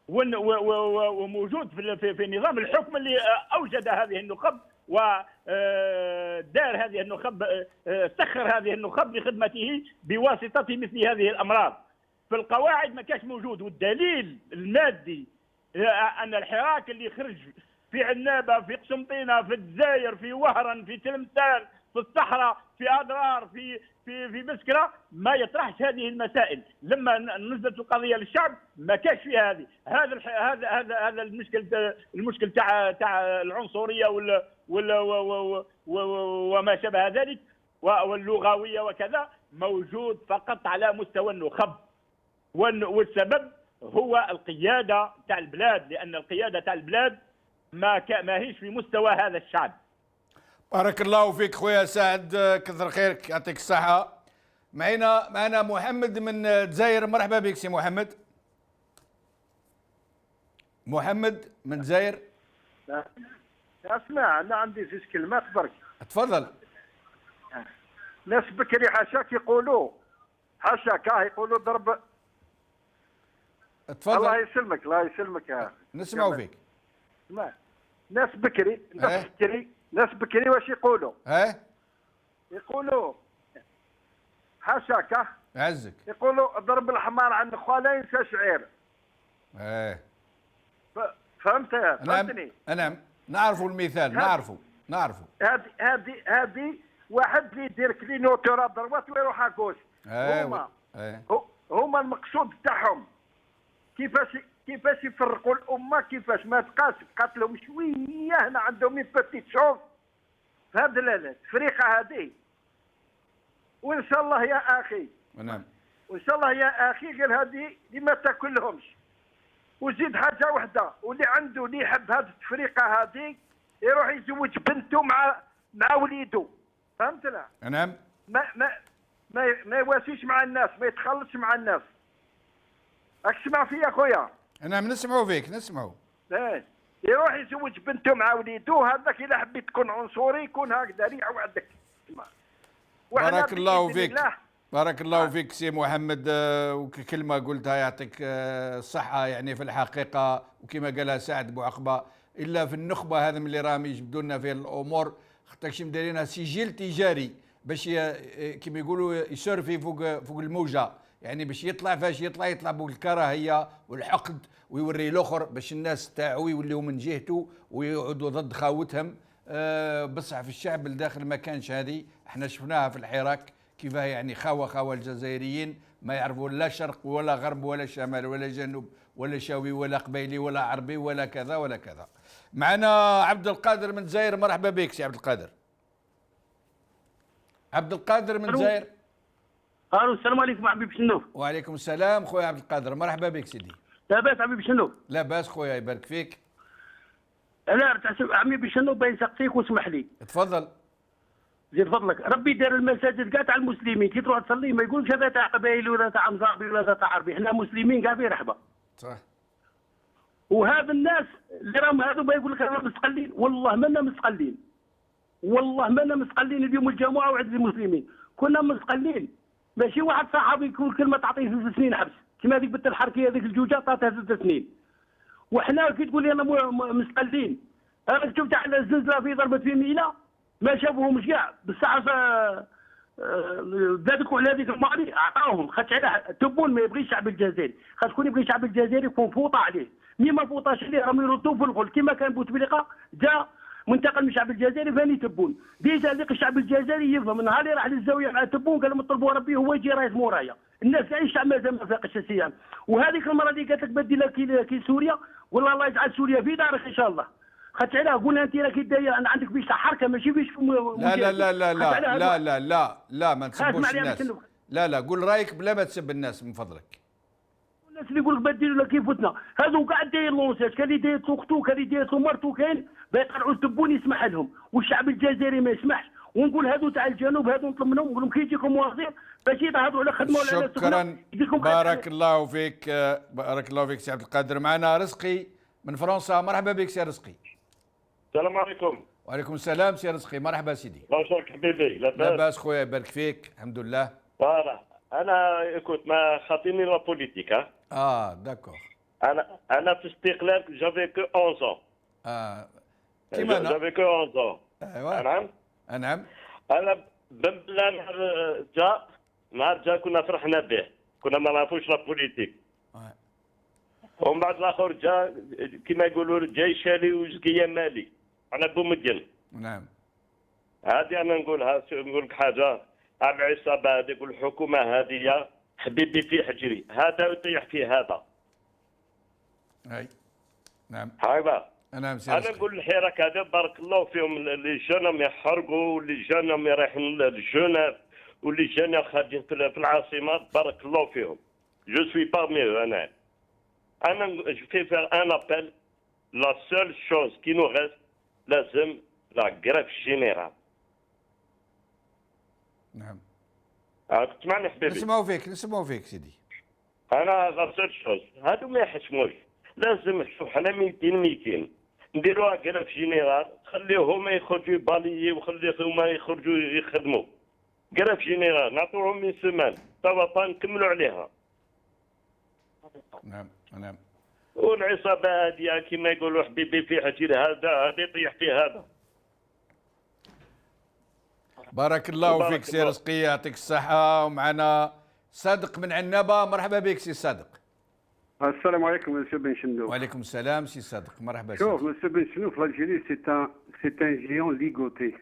وموجود في نظام الحكم اللي اوجد هذه النخب ودار هذه النخب، سخر هذه النخب لخدمته بواسطة مثل هذه الأمراض. في القواعد ما كانش موجود، والدليل المادي أن الحراك اللي خرج في عنابة، في قسنطينة، في الجزائر، في وهران، في تلمسان، في الصحراء، في أضرار، في مسكرة، ما يطرحش هذه المسائل. لما نزلت القضية للشعب ما كانش فيها هذه. هذا المشكل تاع العنصرية وما شابه ذلك واللغوية وكذا موجود فقط على مستوى النخب، والسبب هو القيادة تاع البلاد، لأن القيادة تاع البلاد ما هيش في مستوى هذا الشعب. بارك الله فيك خويا سعد، كثر خيرك، يعطيك الصحة. معنا محمد من الجزائر. مرحبا بك سي محمد. محمد من الجزائر. اسمع، انا عندي زوج كلمات برك. تفضل. ناس بكري حاشاك يقولوا يقولوا ضرب. تفضل. الله يسلمك الله يسلمك. نسمعوا فيك. اسمع، ناس بكري واش يقولوا؟ يقولوا حاشاك عزك، يقولوا ضرب الحمار عن خاله ينسى شعير. فهمتني؟ نعم نعرفوا المثال، نعرفوا. هذه واحد اللي يدير كلينوتورا ضربات ويروح عكوش. هما المقصود تاعهم كيفاش يفرقوا الامه، كيفاش ما بقات لهم شويه هنا عندهم بيتيت شوف في هذه التفريقه هذه. وان شاء الله يا اخي، نعم، وان شاء الله يا اخي غير هذه اللي ما تاكلهمش. وزيد حاجه واحده، واللي عنده اللي يحب هذه التفريقه هذه يروح يزوج بنته مع وليده. فهمتنا؟ نعم. ما يواسيش مع الناس، ما يتخلطش مع الناس. راك تسمع فيا خويا؟ نعم نسمعوا فيك، نسمعوا. يروح يزوج بنته مع وليده، هذاك اذا حبيت تكون عنصري يكون هكذا ريح وعدك. بارك الله فيك، بارك الله فيك سي محمد. وكلمة قلتها يعطيك الصحة، يعني في الحقيقة وكما قالها سعد بوعقبة، إلا في النخبة هذا من اللي راهم يجبدوا لنا في الأمور، خاطرش مدارينها سجل تجاري باش كما يقولوا يسرفي فوق الموجة، يعني باش يطلع فاش يطلع فوق الكراهية والحقد، ويوري الآخر باش الناس تاعو يوليو من جهته ويقعدوا ضد خاوتهم. بصح في الشعب الداخل ما كانش هذه، احنا شفناها في الحراك كيفاه يعني خاوة الجزائريين ما يعرفوا لا شرق ولا غرب ولا شمال ولا جنوب ولا شاوي ولا قبيلي ولا عربي ولا كذا ولا كذا. معنا عبد القادر من الجزائر. مرحبا بك سي عبد القادر. عبد القادر من الجزائر. الو، السلام عليكم حبيب شنوف. وعليكم السلام خويا عبد القادر، مرحبا بك سيدي. لاباس حبيب شنوف؟ لاباس خويا يبارك فيك. انا عمي بشنوف باين سقسيك واسمح لي. تفضل. زيد فضلك، ربي دار المساجد كاع تاع المسلمين، كي تروح تصلي ما يقولش هذا تاع قبائلي ولا تاع مزاربي ولا تاع عربي، احنا مسلمين كاع في رحبه. صح. وهذا الناس اللي راهم هذو ما يقول لك راهم مستقلين، والله منا مستقلين. والله منا مستقلين اليوم الجماعه وعند المسلمين، كنا مستقلين. ماشي واحد صحابي يقول كلمه تعطيه 6 سنين حبس، كما هذيك بنت الحركيه هذيك الجوجه عطاتها 6 سنين. وحنا كي تقول لي انا مستقلين، انا شفت على الزلزله في ضربت في مينا ما شافوهمش كاع بالساعه ذاتك وعلى هذيك الماضي اعطاوهم، خاطش على تبون ما يبغيش الشعب الجزائري، خاطر شكون يبغي الشعب الجزائري يكون فوطه عليه، مي ما فوطاش عليه راهم يردوه في الغل كما كان بوتفليقه جا منتقل من الشعب الجزائري فاني تبون، ديجا ذيك الشعب الجزائري يفهم من نهار اللي راح للزاويه مع تبون قال لهم طلبوا ربي هو يجي رايح مورايا، الناس كاع الشعب مازال ما فاقش السيام، وهذيك المره اللي قالت لك بدي كي سوريا، والله الله يجعل سوريا في دارك ان شاء الله. خاطش علاه قلنا انت راكي داير انا عندك فيش حركه ماشي فيش لا لا لا لا لا لا لا لا لا ما تسبوش الناس. لا قول رايك بلا ما تسب الناس من فضلك. الناس اللي يقول لك بدلوا لك كيفتنا هذو قاعد داير لونساج، كان اللي داير اختو كان اللي داير مرتو كاين بيطلعوا التبون يسمح لهم، والشعب الجزائري ما يسمحش، ونقول هذو تاع الجنوب هذو نطلب منهم نقول لهم كي يجيكم وزير باش يهضروا على خدمه ولا شكرا بارك الله فيك. بارك الله فيك سي عبد القادر. معنا رزقي من فرنسا. مرحبا بك سي رزقي. السلام عليكم. وعليكم السلام سي رزقي. مرحبا سيدي. باشرك حبيبي. لاباس خويا يبارك فيك. الحمد لله. فوالا انا ايكوت ما خاطيني لا بوليتيك. داكور. انا في استقلال جافي كو 11 ans. كيما انا جافي كو 11 ans. ايوه نعم نعم. انا بن بلا نهار جا كنا فرحنا به، كنا ما نعرفوش لا بوليتيك. ومن بعد الاخر جا كما يقولوا جاي شالي وزكيه مالي على بومدين. نعم. هذه انا نقولها، نقول لك حاجه، العصابه هذيك والحكومه هذه حبيبي في حجري، هذا يطيح فيه هذا. اي نعم. هايبا. نعم انا نقول الحراك هذا بارك الله فيهم، اللي جانا يحرقوا واللي جانا رايحين للجناب واللي جانا خارجين في العاصمه، بارك الله فيهم. جو سوي بارمي انا جو في فير ان ابل، لا سول شوز كي نو غيست لازم لا غريف جينيرال. نعم. تسمعني حبيبي؟ نسمعوا فيك سيدي. انا لا سول شوز هادو ما يحشموش، لازم شوف حنا 200 نديروها غريف جينيرال، خليهم يخرجوا يباليي وخليهم يخرجوا يخدموا. غريف جينيرال نعطوهم من سمان توا نكملوا عليها. نعم نعم. والعصابه هذه كما يقولوا حبيبي في حجر هذا يطيح في هذا. بارك الله فيك سي رزقي، يعطيك الصحة. ومعنا صادق من عنابة. مرحبا بك سي صادق. السلام عليكم مسيو بن شندوف. وعليكم السلام سي صادق، مرحبا. شوف مسيو بن شندوف، l'Algérie c'est un géant ligoté.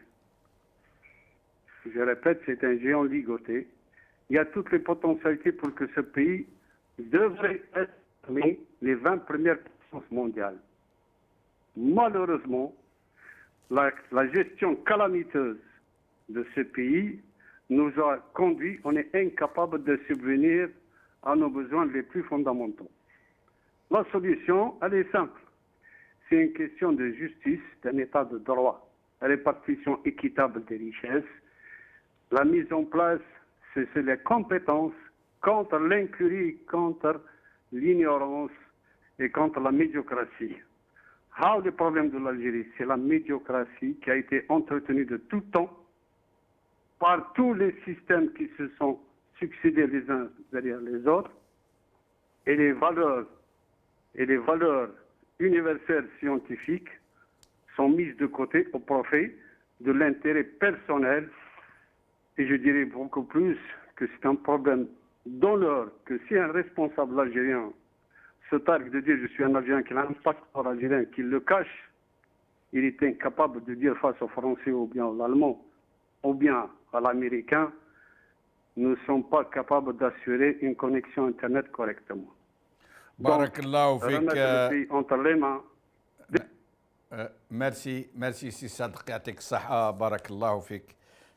Je répète, c'est un géant ligoté. Il y a toutes les potentialités pour que ce pays devrait être parmi les 20 premières puissances mondiales. Malheureusement, la gestion calamiteuse de ce pays nous a conduit, on est incapable de subvenir à nos besoins les plus fondamentaux. La solution, elle est simple. C'est une question de justice, d'un état de droit, la répartition équitable des richesses, la mise en place, c'est les compétences contre l'incurie, contre l'ignorance et contre la médiocratie. Le problème de l'Algérie, c'est la médiocratie qui a été entretenue de tout temps par tous les systèmes qui se sont succédés les uns derrière les autres, et les valeurs universelles scientifiques sont mises de côté au profit de l'intérêt personnel. Et je dirais beaucoup plus que c'est un problème d'honneur que si un responsable algérien se targue de dire je suis un Algérien, qu'il a un passeport algérien, qu'il le cache, il est incapable de dire face aux Français ou bien aux Allemands ou bien à l'Américain, nous ne sommes pas capables d'assurer une connexion Internet correctement. بارك الله فيك. entre les mains. ميرسي سي صادق، يعطيك الصحة، بارك الله فيك.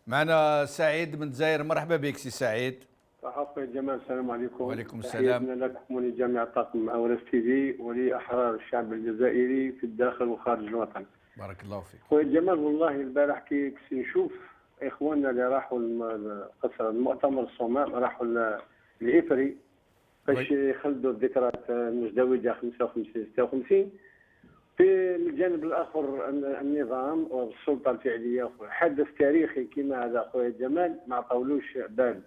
معنا سعيد من الجزائر. مرحبا بك سي سعيد. صحافي جمال، السلام عليكم. وعليكم السلام. تحياتنا لكم ولجميع طاقم أورس تي في ولأحرار الشعب الجزائري في الداخل وخارج الوطن. بارك الله فيك. خويا جمال، والله البارح كي نشوف إخواننا اللي راحوا قصر المؤتمر الصمام، راحوا لإفري باش يخلدوا الذكريات المزدوجة 55 56. في الجانب الاخر النظام والسلطه الفعليه حدث تاريخي كما هذا خويا جمال ما عطاولوش بال.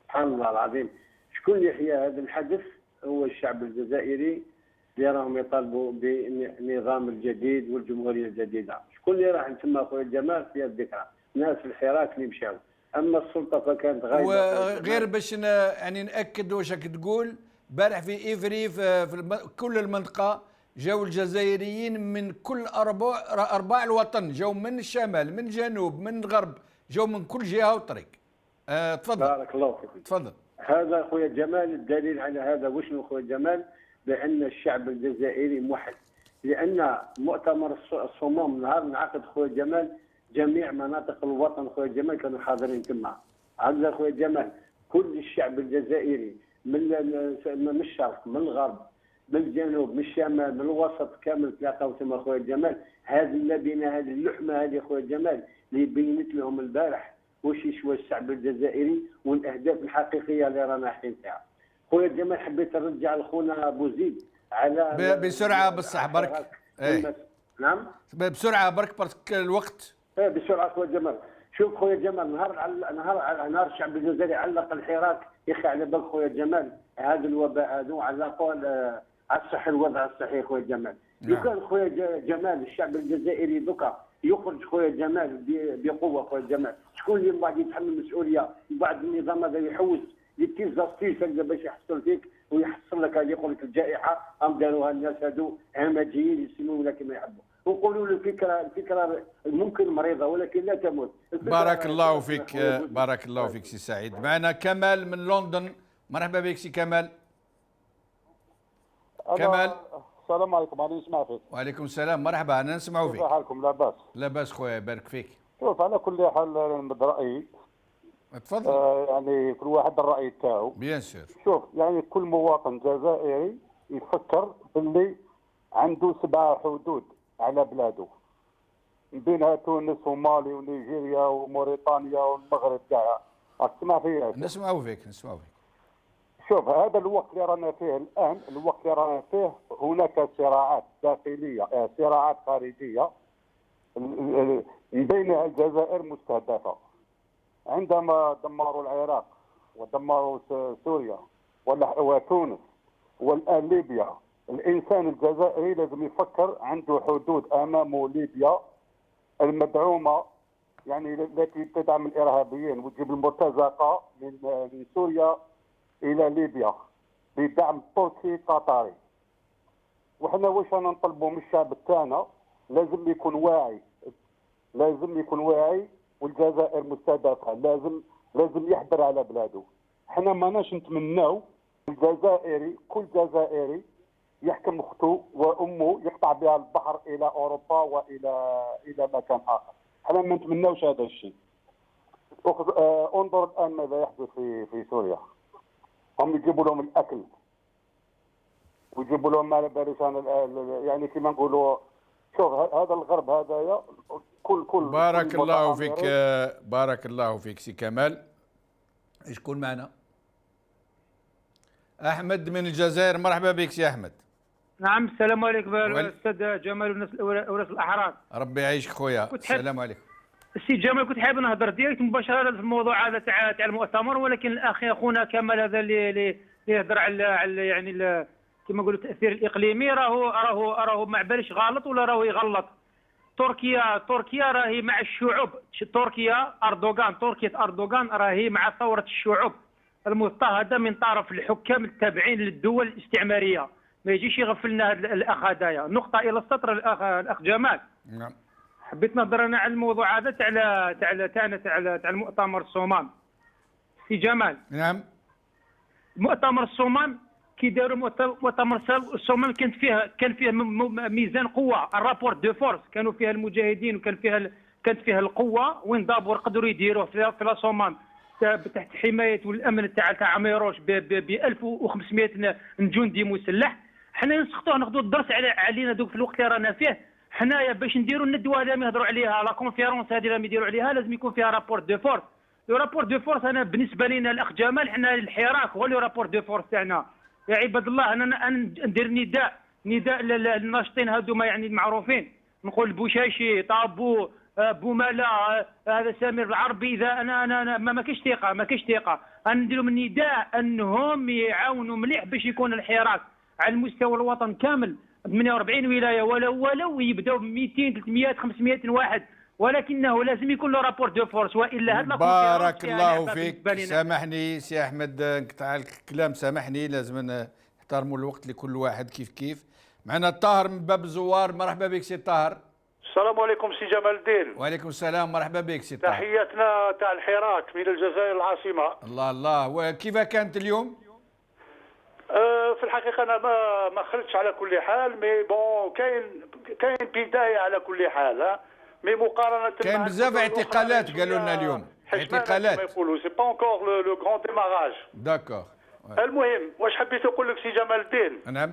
سبحان الله العظيم، شكون اللي يحيا هذا الحدث؟ هو الشعب الجزائري اللي راهم يطالبوا بالنظام الجديد والجمهوريه الجديده. شكون اللي راح تما خويا جمال في الذكرى؟ ناس الحراك اللي مشاو، اما السلطه فكانت غايبه. وغير باش يعني ناكد واش راك تقول، بارح في ايفري في كل المنطقه جاوا الجزائريين من كل ارباع الوطن، جاوا من الشمال من الجنوب من الغرب، جاوا من كل جهه وطريق. تفضل. بارك الله فيك. تفضل. هذا خويا جمال الدليل على هذا وشنو خويا جمال؟ بان الشعب الجزائري موحد، لان مؤتمر الصمام نهار انعقد خويا جمال جميع مناطق الوطن خويا جمال كانوا حاضرين تما. هذا خويا جمال كل الشعب الجزائري من الشرق من الغرب من الجنوب من الشمال من الوسط كامل تلاقاو تما خويا جمال. هذه اللبنه هذه اللحمه هذه خويا جمال اللي بينت لهم البارح واش يشوى الشعب الجزائري والاهداف الحقيقيه اللي رانا حاطين فيها. خويا جمال حبيت نرجع لخونا بوزيد على بسرعه بصح برك. نعم بسرعه برك برك الوقت. بسرعه خويا جمال. شوف خويا جمال، نهار الشعب الجزائري علق الحراك يا اخي على بالك خويا جمال هذا الوباء هذو علقوا على الصحي الوضع الصحي خويا جمال. لو كان خويا جمال الشعب الجزائري دوكا يخرج خويا جمال بقوه. خويا جمال شكون اللي من بعد يتحمل المسؤوليه؟ من بعد النظام هذا يحوس يدير جاستيس باش يحصل فيك ويحصل لك هذه يقول لك الجائحه هم داروها الناس هذو همجيين يسموا ولا كما يحبوا ويقولوا له الفكره ممكن مريضه ولكن لا تموت. بارك الله فيك بارك الله فيك سي سعيد. معنا كمال من لندن. مرحبا بك سي كمال. كمال السلام عليكم. انا نسمع فيك. وعليكم السلام. مرحبا انا نسمعوا فيك. كيف حالكم؟ لاباس؟ لاباس خويا يبارك فيك. شوف على كل حال نمد رايي. تفضل. يعني كل واحد الراي تاعو. بيان سور. شوف يعني كل مواطن جزائري يفكر باللي عنده 7 حدود على بلاده بينها تونس ومالي ونيجيريا وموريتانيا والمغرب كاع. راك تسمع فيا؟ نسمعوا فيك نسمعوا فيك. شوف هذا الوقت اللي رانا فيه الان، الوقت اللي رانا فيه هناك صراعات داخليه صراعات خارجيه بين الجزائر مستهدفه. عندما دمروا العراق ودمروا سوريا وتونس والان ليبيا، الانسان الجزائري لازم يفكر عنده حدود امامه ليبيا المدعومه يعني التي تدعم الارهابيين وتجيب المرتزقه من سوريا الى ليبيا بدعم تركي قطري. وحنا واش رانا نطلبوا من الشعب تاعنا؟ لازم يكون واعي، لازم يكون واعي والجزائر مستهدفه، لازم يحضر على بلاده. حنا ماناش نتمناو الجزائري كل جزائري يحكم اخته وامه يقطع بها البحر الى اوروبا والى مكان اخر. حنا ما نتمناوش هذا الشيء. انظر الان ماذا يحدث في سوريا. هم يجيبوا لهم الاكل ويجيبوا لهم ما باليش يعني كما نقولوا. شوف هذا الغرب هذايا كل بارك الله فيك بارك الله فيك سي كمال. شكون معنا؟ احمد من الجزائر. مرحبا بك سي احمد. نعم السلام عليكم الاستاذ جمال والناس الاحرار. ربي يعيشك خويا. السلام عليكم. السي جمال كنت حابب نهضر ديريكت مباشره في الموضوع هذا تاع المؤتمر، ولكن الاخ اخونا كمال هذا اللي يهضر على يعني كما نقولوا التاثير الاقليمي راهو ما باليش غلط ولا راهو يغلط. تركيا راهي مع الشعوب. تركيا اردوغان راهي مع ثوره الشعوب المضطهده من طرف الحكام التابعين للدول الاستعماريه. ما يجيش يغفلنا الاخ هدايا. نقطه الى السطر الاخ جمال. نعم. حبيت نهضر انا على الموضوع هذا تاع المؤتمر الصومال. سي جمال. نعم. مؤتمر الصومال كي داروا مؤتمر الصومال كان فيه ميزان قوه. الرابور دو فورس كانوا فيها المجاهدين كانت فيها القوه وين دابور قدروا يديروه في الصومال تحت حمايه والامن تاع عميروش ب 1500 جندي مسلح. حنا نسخطوه ناخذوا الدرس علينا دوك في الوقت اللي رانا فيه. حنايا باش نديروا الندوه اللي يهضروا عليها لا كونفيرونس هذه اللي يديروا عليها لازم يكون فيها رابور دو فورس. لو رابور دو فورس انا بالنسبه لنا الاخ جمال حنا الحراك هو لو رابور دو فورس تاعنا. يا عباد الله انا ندير نداء للناشطين هذوما يعني المعروفين. نقول بوشاشي طابو بومالا هذا سمير العربي. اذا انا ما كاينش ثقه نديروا من نداء انهم يعاونوا مليح باش يكون الحراك على المستوى الوطن كامل 48 ولايه ولو يبداو ب 200 300 500 واحد، ولكنه لازم يكون له رابور دو فورس والا هذا بارك الله فيك. سامحني سي احمد نقطع الكلام، سامحني لازم نحترموا الوقت لكل واحد كيف. معنا الطاهر من باب الزوار. مرحبا بك سي الطاهر. السلام عليكم سي جمال الدين. وعليكم السلام. مرحبا بك سي الطاهر. تحياتنا تاع الحراك من الجزائر العاصمه. الله وكيف كانت اليوم؟ في الحقيقه انا ما خرجتش على كل حال، مي بون كاين بدايه على كل حال. مي مقارنه كاين بزاف اعتقالات قالوا لنا اليوم. اعتقالات كما يقولوا سي با انكور لو غران ديماراج. داكور. المهم واش حبيت نقول لك سي جمال الدين؟ نعم.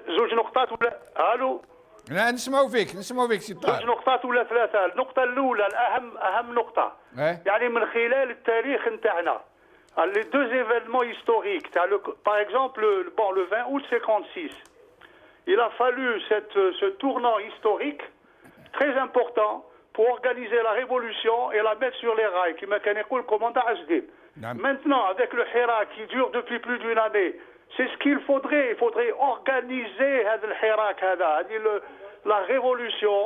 زوج نقطات ولا الو؟ لا نسمعوا فيك سي الطاهر. زوج نقطات ولا ثلاثه. النقطه الاولى اهم نقطه يعني من خلال التاريخ نتاعنا les deux événements historiques, par exemple le 20 août 56, il a fallu ce tournant historique très important pour organiser la révolution et la mettre sur les rails, qui m'a connu le commandant Ashdin. Maintenant, avec le Hirak qui dure depuis plus d'une année, c'est ce qu'il faudrait. Il faudrait organiser le Hirak, la révolution,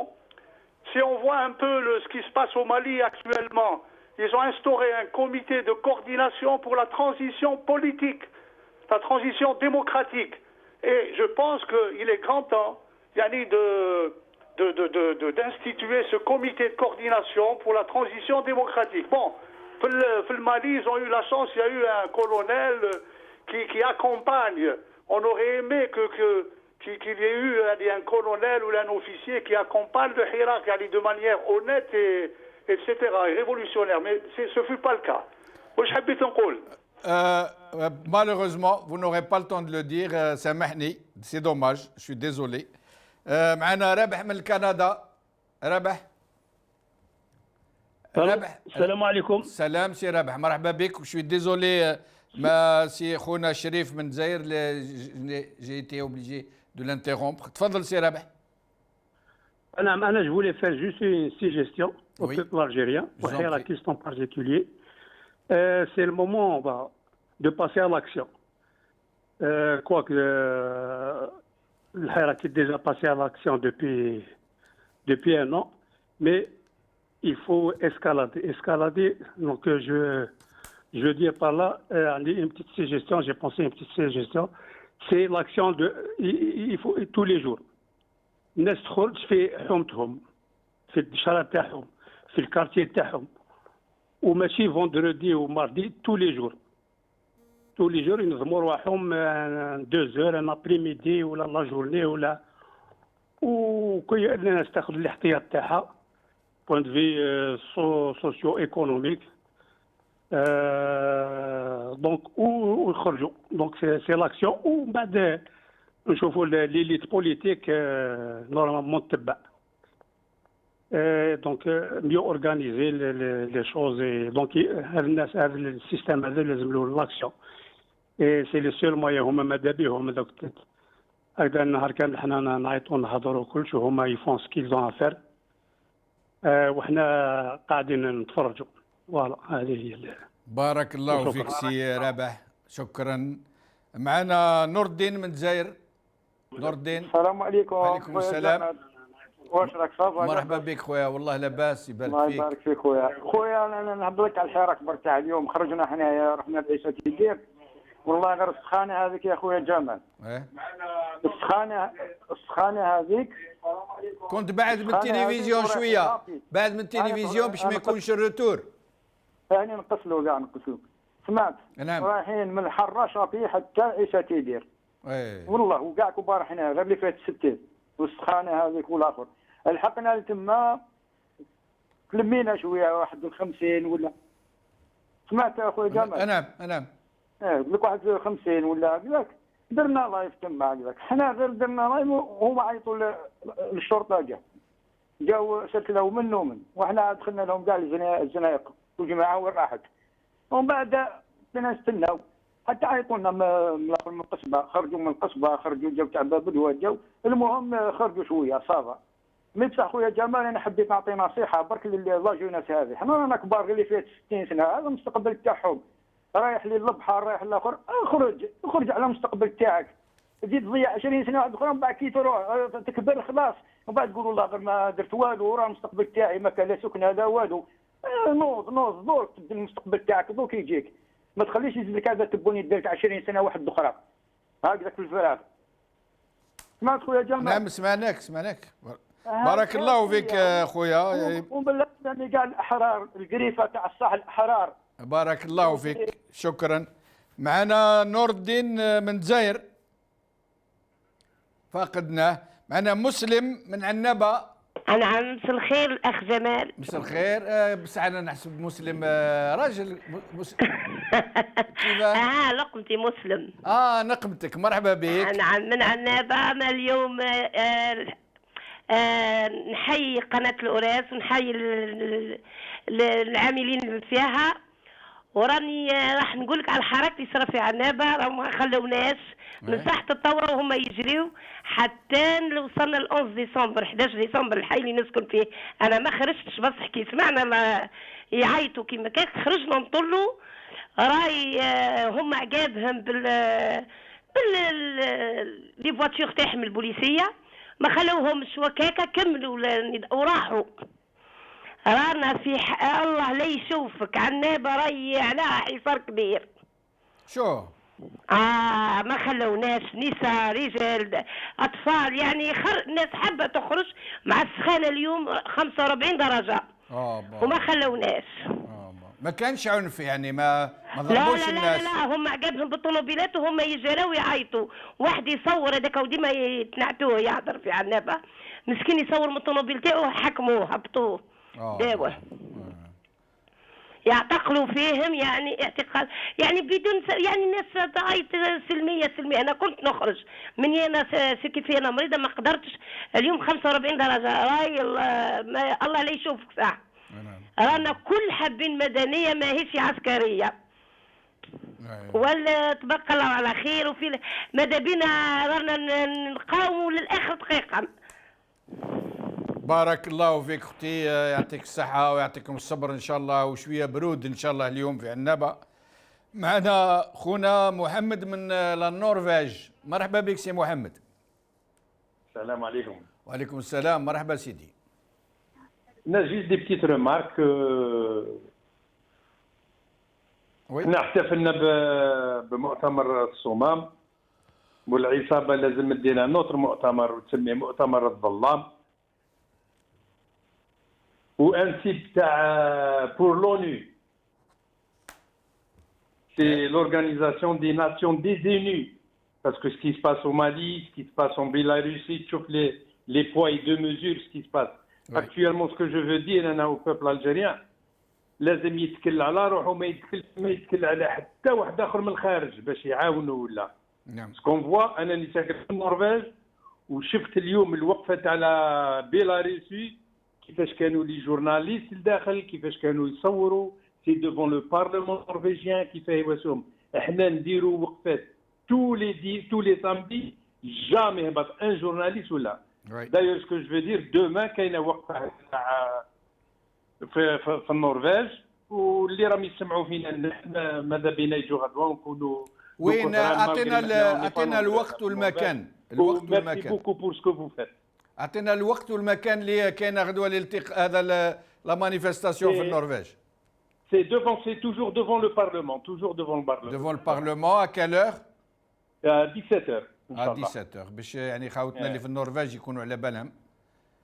Si on voit un peu ce qui se passe au Mali actuellement, ils ont instauré un comité de coordination pour la transition politique, la transition démocratique. Et je pense qu'il est grand temps, Yanni, d'instituer ce comité de coordination pour la transition démocratique. Bon, le Mali, ils ont eu la chance, il y a eu un colonel qui accompagne. On aurait aimé qu'il y ait eu un colonel ou un officier qui accompagne le Hirak de manière honnête etc. et révolutionnaire. Mais ce ne fut pas le cas. Malheureusement, vous n'aurez pas le temps de le dire. سامحني, c'est dommage, je suis désolé. معنا رابح من الكندا. رابح. السلام عليكم. سلام سي رابح, مرحبا بك. Je suis désolé, ما سي خونا شريف من الجزائر, j'ai été obligé de l'interrompre. تفضل سي رابح. Je voulais faire juste une suggestion au peuple algérien, pour faire la question en particulier. C'est le moment de passer à l'action. Quoique le Hirak est déjà passé à l'action depuis un an, mais il faut escalader. Donc je veux dire par là, une petite suggestion, j'ai pensé une petite suggestion, c'est l'action il faut tous les jours. الناس تخرج في حومتهم في الشارع تاعهم في الكارتيه تاعهم وماشي فوندردي وماردي tous les jours ينظموا رواحهم 2 heures ان ابريميدي ولا لا جورني ولا وكل الناس تاخذ الاحتياط تاعها بوين دو في سوسيو ايكونوميك دونك ويخرجوا دونك سي لاكسيون ومن بعد نشوفوا ليليت بوليتيك نورمالمون تتبع دونك ميو اورغانيزي لي شوز دونك هاد الناس هذا السيستم هذا لازم له لاكسيون سي لي سول مويا هما ماذا بهم هذوك هكذا النهار كان حنا نعيطوا نهضروا كلشي هما يفون سكيل دون افير وحنا قاعدين نتفرجوا فوالا هذه هي. بارك الله فيك سي رابح, شكرا. معنا نور الدين من الجزائر. نور الدين. السلام عليكم. وعليكم السلام. واش راك صافا؟ مرحبا بك خويا, والله لاباس, يبارك فيك. الله يبارك فيك خويا. انا نهضر لك على الحراك برك تاع اليوم. خرجنا حنايا رحنا لعيسى كيدير, والله غير السخانه هذيك يا خويا جمال. السخانه هذيك كنت بعد من التلفزيون شويه, بعد من التلفزيون باش ما يكونش الروتور. يعني نقصلوا كاع نقصلوا. سمعت؟ نعم. رايحين من الحره شاطي حتى عيسى تيدير. والله وكاع كبار حنا غير اللي فات الستين والسخانه هذيك والاخر. لحقنا لتما تلمينا شويه واحد 50 ولا. سمعت يا خويا جمال؟ نعم. قلت لك واحد 50 ولا قالك درنا لايف تما قالك. حنا غير درنا لايف وهما عيطوا للشرطه جاو سكلوا منه ومن وحنا دخلنا لهم كاع الزنايق والجماعه وين راحت. ومن بعد بدنا نستناو حتى عيطوا لنا من القصبه. خرجوا من القصبه, خرجوا جاو تاع باب الواد جاو. المهم خرجوا شويه صافا. مي بصح خويا جمال انا حبيت نعطي نصيحه برك لا جوناس هذه. حنا رانا كبار غير اللي فات 60 سنه, هذا المستقبل تاعهم. رايح للبحر رايح للاخر, اخرج على المستقبل تاعك. تزيد تضيع 20 سنه واحد اخرى من بعد كي تروح تكبر خلاص, ومن بعد تقول والله غير ما درت والو, راه المستقبل تاعي ما كان لا سكن هذا والو. نوض دور تبدا المستقبل تاعك دوك يجيك. ما تخليش يزيد لك هذا تبوني دارك 20 سنه واحد اخرى هكذاك في الفراغ. سمعت خويا جمال؟ نعم سمعناك. بارك الله فيك خويا. وبالله يعني كاع الاحرار القريفه تاع الصح الاحرار. بارك الله فيك, شكرا. معنا نور الدين من الجزائر, فقدناه. معنا مسلم من عنابه. نعم. مساء الخير الاخ جمال. مساء الخير. بس انا نحسب مسلم راجل كيفاه؟ لقمتي مسلم. نقمتك, مرحبا بك. نعم من عنابه. انا اليوم نحيي قناه الأوراس ونحيي العاملين فيها, وراني راح نقول لك على الحراك اللي صار في عنابه. راهم ما خلوناش من ساحه الثوره وهم يجريوا حتى وصلنا ل 11 ديسمبر 11 ديسمبر الحي اللي نسكن فيه. انا ما خرجتش بصح كي سمعنا يعيطوا كيما كان خرجنا نطلوا. راي هم عقابهم لي فواتور تاعهم البوليسيه, ما خلوهمش وكاكا كملوا وراحوا. رانا في الله لا يشوفك عنابه راهي عليها حصار كبير. شو؟ ما خلوناش نساء رجال اطفال، يعني الناس حابه تخرج مع السخانه اليوم 45 درجه وما خلوناش. ما كانش عنف يعني ما ضربوش الناس؟ لا هم عقابهم بالطوموبيلات وهم يجروا ويعيطوا. واحد يصور هذاك وديما يتنعتوه يهضر في عنابه، مسكين يصور من الطوموبيل تاعو حكموه هبطوه داوه. يعتقلوا فيهم يعني اعتقال يعني بدون يعني الناس تعيط سلميه. انا كنت نخرج من انا سكت فيها انا مريضه ما قدرتش. اليوم 45 درجه راي الله لا يشوفك ساعه. رانا كل حابين مدنيه ماهيش عسكريه. ولا تبقى الله على خير. وفي ماذا بينا رانا نقاوموا للاخر دقيقه. بارك الله فيك اختي، يعطيك الصحة ويعطيكم الصبر ان شاء الله، وشوية برود ان شاء الله اليوم في عنابة. معنا خونا محمد من النرويج. مرحبا بك سي محمد. السلام عليكم. وعليكم السلام، مرحبا سيدي. نجيز دي بتيت ريمارك. احنا احتفلنا بمؤتمر الصمام، والعصابة لازم تدينا نوتر مؤتمر وتسميه مؤتمر الظلام. وان سيت تاع بور لونو سي لورغانيزاسيون دي ناسيون ديزونيو باسكو سكي سباس او مالي سكي سباس en Biélorussie تشوف les poids et deux mesures ce qui se passe actuellement. Ce que je veux dire انا au peuple algérien لازم يتكل على روحه، ما يتكل على حتى واحد اخر من الخارج باش يعاونوا ولا. نعم. سكون فوا انا اللي ساكن في النرويج وشفت اليوم الوقفه تاع بيلاروسي كيفاش كانوا لي جورناليست لداخل، كيفاش كانوا يصوروا سي ديفون لو بارلمون نورفيجيان، كيفاه يواسوهم. احنا نديروا وقفات تو لي سامدي جامي هبط ان جورناليست ولا. دايور سكو جو دير دوما كاينه وقفه تاع في النرويج، واللي راهم يسمعوا فينا ماذا بينا يجوا غدوه ونكونوا وين. اعطينا الوقت والمكان. الوقت والمكان. بوكو بور سكو فو فات. اعطينا الوقت والمكان اللي كاين غدوه الالتقاء هذا لا مانيفستاسيون في النرويج. C'est toujours devant le Parlement, toujours devant le Parlement. Devant le Parlement, à quelle heure? À 17h. À 17h باش يعني خاوتنا اللي في النرويج يكونوا على بالهم.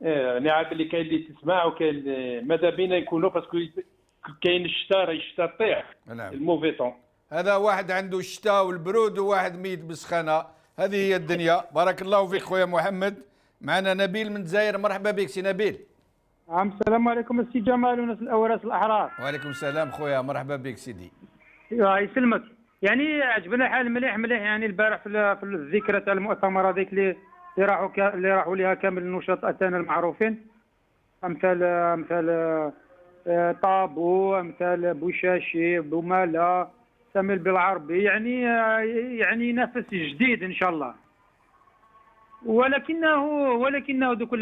انا عارف اللي كاين اللي تسمع وكاين ماذا بينا يكونوا باسكو كاين الشتاء طيح. نعم. الموفي طون. هذا واحد عنده الشتاء والبرود وواحد ميت بالسخانه، هذه هي الدنيا. بارك الله فيك خويا محمد. معنا نبيل من الجزائر. مرحبا بك سي نبيل. السلام عليكم السي جمال وناس الاوراس الاحرار. وعليكم السلام خويا، مرحبا بك سيدي. الله يسلمك. يعني عجبنا الحال مليح يعني البارح في الذكرى تاع المؤتمر هذيك اللي راحوا لها كامل النشطاء تاعنا المعروفين، امثال طابو، امثال بوشاشي، بوماله، سامي بالعربي، يعني نفس جديد ان شاء الله. ولكنه دوك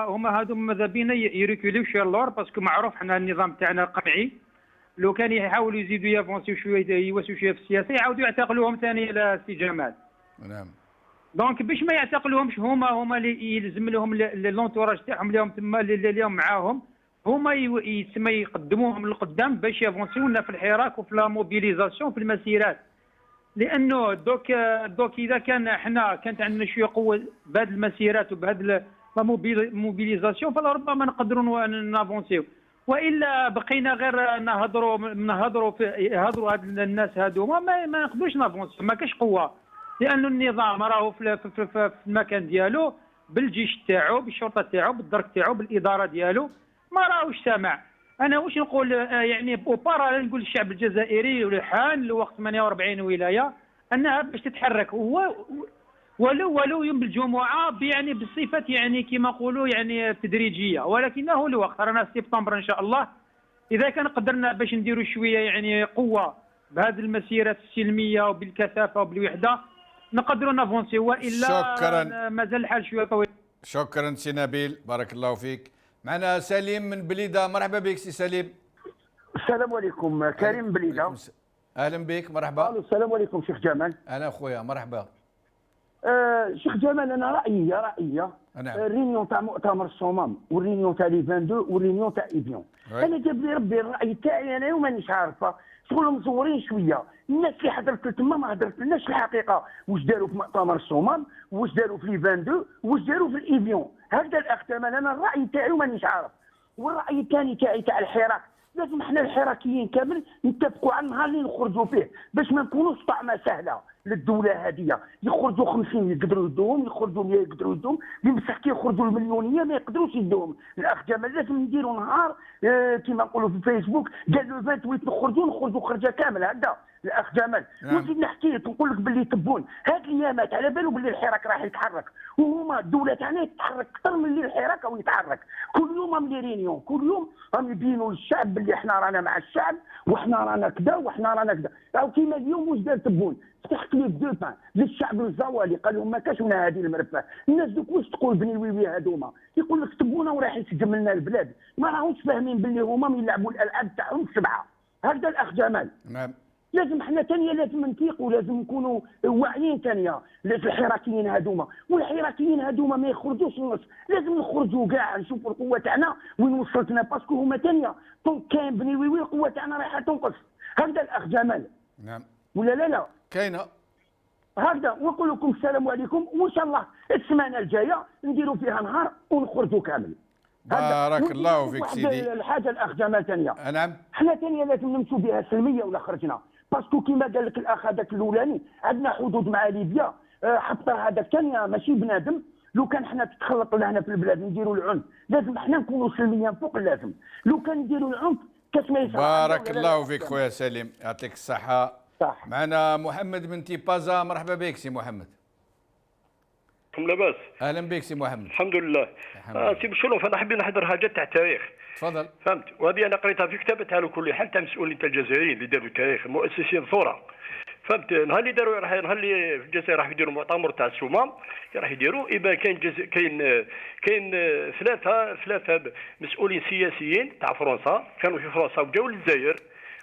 هما هادو ماذا بينا يريكوليو شويه اللور، باسكو معروف حنا النظام تاعنا قمعي. لو كان يحاولوا يزيدوا يافونسيو شويه يوسعوا شويه في السياسه يعاودوا يعتقلوهم ثاني السي جمال. نعم. دونك باش ما يعتقلوهمش هما اللي يلزم لهم لونتوراج تاعهم اليوم تما اليوم معاهم، هما يسمى يقدموهم للقدام باش يافونسيو لنا في الحراك وفي لا موبيليزاسيون في المسيرات. لانه دوك اذا كانت عندنا شويه قوه بهذه المسيرات وبهذه لا موبيليزاسيون فلربما نقدروا نافونسيو، والا بقينا غير يهضروا هاد الناس هادو ما نقدروش نافونسيو، ما كاش قوه. لانه النظام راهو في المكان ديالو بالجيش تاعو بالشرطه تاعو بالدرك تاعو بالاداره ديالو ما راهوش سامع. انا واش نقول يعني باراليل نقول للشعب الجزائري والحان لوقت 48 ولايه انها باش تتحرك ولو يوم بالجمعه يعني بصفه يعني كما نقولوا يعني تدريجيه، ولكنه الوقت رانا سبتمبر ان شاء الله. اذا كان قدرنا باش نديروا شويه يعني قوه بهذه المسيرات السلميه وبالكثافه وبالوحده نقدروا نافونسي، والا شكرا. مازال الحال شويه طويل. شكرا سي نبيل، بارك الله فيك. معنا سليم من بليده. مرحبا بك سي سليم. السلام عليكم. كريم بليده. اهلا بك، مرحبا. السلام عليكم شيخ جمال. اهلا خويا، مرحبا. شيخ جمال انا رايي الرينيون تاع مؤتمر الصمام والرينيون تاع لي 22 والرينيون تاع ايفيون. انا جاب لي ربي الراي تاعي انا ومانيش عارفه، شغل مصورين شويه، الناس اللي حضرت تما ما هضرت لناش الحقيقه واش داروا في مؤتمر الصمام، واش داروا في لي 22 واش داروا في الايفيون. هكذا الاخ تمام، انا الراي تاعي ومانيش عارف. والراي الثاني تاعي تاع الحراك، لازم احنا الحراكيين كامل نتفقوا على النهار اللي نخرجوا فيه باش ما نكونوش طعمه سهله للدوله هذه. يخرجوا 50 يقدروا يدوهم، يخرجوا 100 يقدروا يدوهم، بصح كي يخرجوا المليونيه ما يقدروش يدوهم. الاخ جمال لازم نديروا نهار كما نقولوا في الفيسبوك قال له 28 نخرجوا خرجه كامله هكذا الاخ جمال. ونزيد نحكي لك نقول لك باللي تبون هاد الايامات على بالو باللي الحراك راح يتحرك، وهما الدوله تاعنا تتحرك اكثر من اللي الحراك او يتحرك. كل يوم راهم رينيون، كل يوم راهم يبينوا للشعب باللي احنا رانا مع الشعب واحنا رانا كذا واحنا رانا كذا. او كيما اليوم واش دار تبون فتح كليب دو بان للشعب الزوالي، قال لهم ما كاش هنا هذه المرفه. الناس دوك واش تقول بني ويوي هذوما يقول لك تبونا وراح يسجم لنا البلاد، ما راهمش فاهمين باللي هما يلعبوا الالعاب تاعهم سبعه. هكذا الاخ جمال. نعم. لازم احنا ثانيه لازم نفيقوا، لازم نكونوا واعيين ثانيه الحراكيين هذوما. والحراكيين هذوما ما يخرجوش النص، لازم نخرجوا كاع نشوفوا القوه تاعنا وين وصلتنا، باسكو هما ثانيه طونك كاين بني ويوي القوه تاعنا رايحه تنقص. هكذا الاخ جمال. نعم. ولا لا كاينه هكذا. ونقول لكم السلام عليكم، وان شاء الله السمانه الجايه نديروا فيها نهار ونخرجوا كامل. بارك الله فيك سيدي. الحاجه الاخ جمال ثانيه، نعم، احنا ثانيه لازم نمشوا بها سلميه ولا خرجنا، باسكو كيما قال لك الاخ هذاك الاولاني عندنا حدود مع ليبيا. حفتر هذاك ثانيه ماشي بنادم، لو كان احنا تتخلط لهنا في البلاد نديروا العنف، لازم احنا نكونوا سلميين فوق اللازم. لو كان نديروا العنف كاش ما يصير. بارك الله فيك خويا سليم، يعطيك الصحه. صح. معنا محمد بن تيبازا، مرحبا بك سي محمد. لاباس؟ اهلا بك سي محمد. الحمد لله. سي بشروف، انا حبيت نحضر حاجه تاع التاريخ. تفضل. فهمت، وهذه انا قريتها في كتاب على كل حال تاع المسؤولين تاع الجزائريين اللي داروا التاريخ، مؤسسين الثوره. فهمت، نهار اللي داروا نهار اللي في الجزائر راح يديروا مؤتمر تاع الصمام راح يديروا، يبان كاين ثلاثه مسؤولين سياسيين تاع فرنسا كانوا في فرنسا وجاوا للجزائر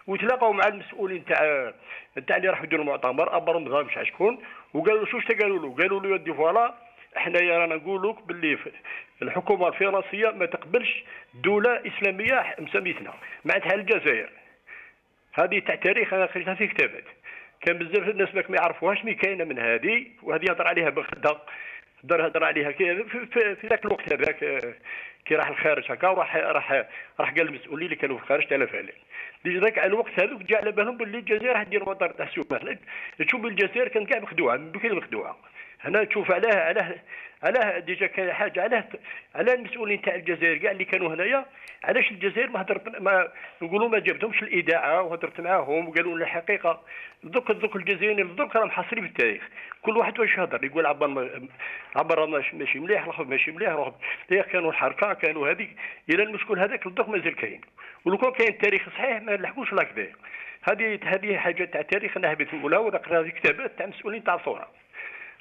وتلاقوا مع المسؤولين تاع اللي راح يديروا المؤتمر ابرم نظام مش شكون، وقالوا شو قالوا له؟ قالوا له يا دي فوالا احنا رانا نقول لك باللي الحكومه الفرنسيه ما تقبلش دوله اسلاميه مسميتنا معناتها الجزائر. هذه تاع تاريخ انا قريتها في كتابات، كان بزاف الناس ما يعرفوهاش مي كاينه من هذه، وهذه هضر عليها بغدا، هضر عليها في ذاك الوقت هذاك كي راح الخارج هكا راح قال المسؤولين اللي كانوا في الخارج تلف عليه. ذاك الوقت هذوك جا على بالهم باللي الجزائر راح دير مطار تاع السومال. تشوف الجزائر كانت كاع مخدوعه، بكل مخدوعه. هنا تشوف علاه ديجا كاين حاجه على المسؤولين تاع الجزائر كاع اللي كانوا هنايا، علاش الجزائر ما نقولوا ما جابتهمش الاذاعه وهضرت معاهم وقالوا لنا الحقيقه. دوك الجزائريين دوك راهم حاصرين في التاريخ، كل واحد واش يهضر، يقول عبر ماشي مليح، الاخر ماشي مليح، كانوا الحركه كانوا هذيك، الى المشكل هذاك دوك مازال كاين. ولو كان كاين تاريخ صحيح ما نلحقوش لهكذا. هذه حاجه تاع التاريخ انا حبيت نقولها، ونقراها في كتابات تاع مسؤولين تاع الثوره.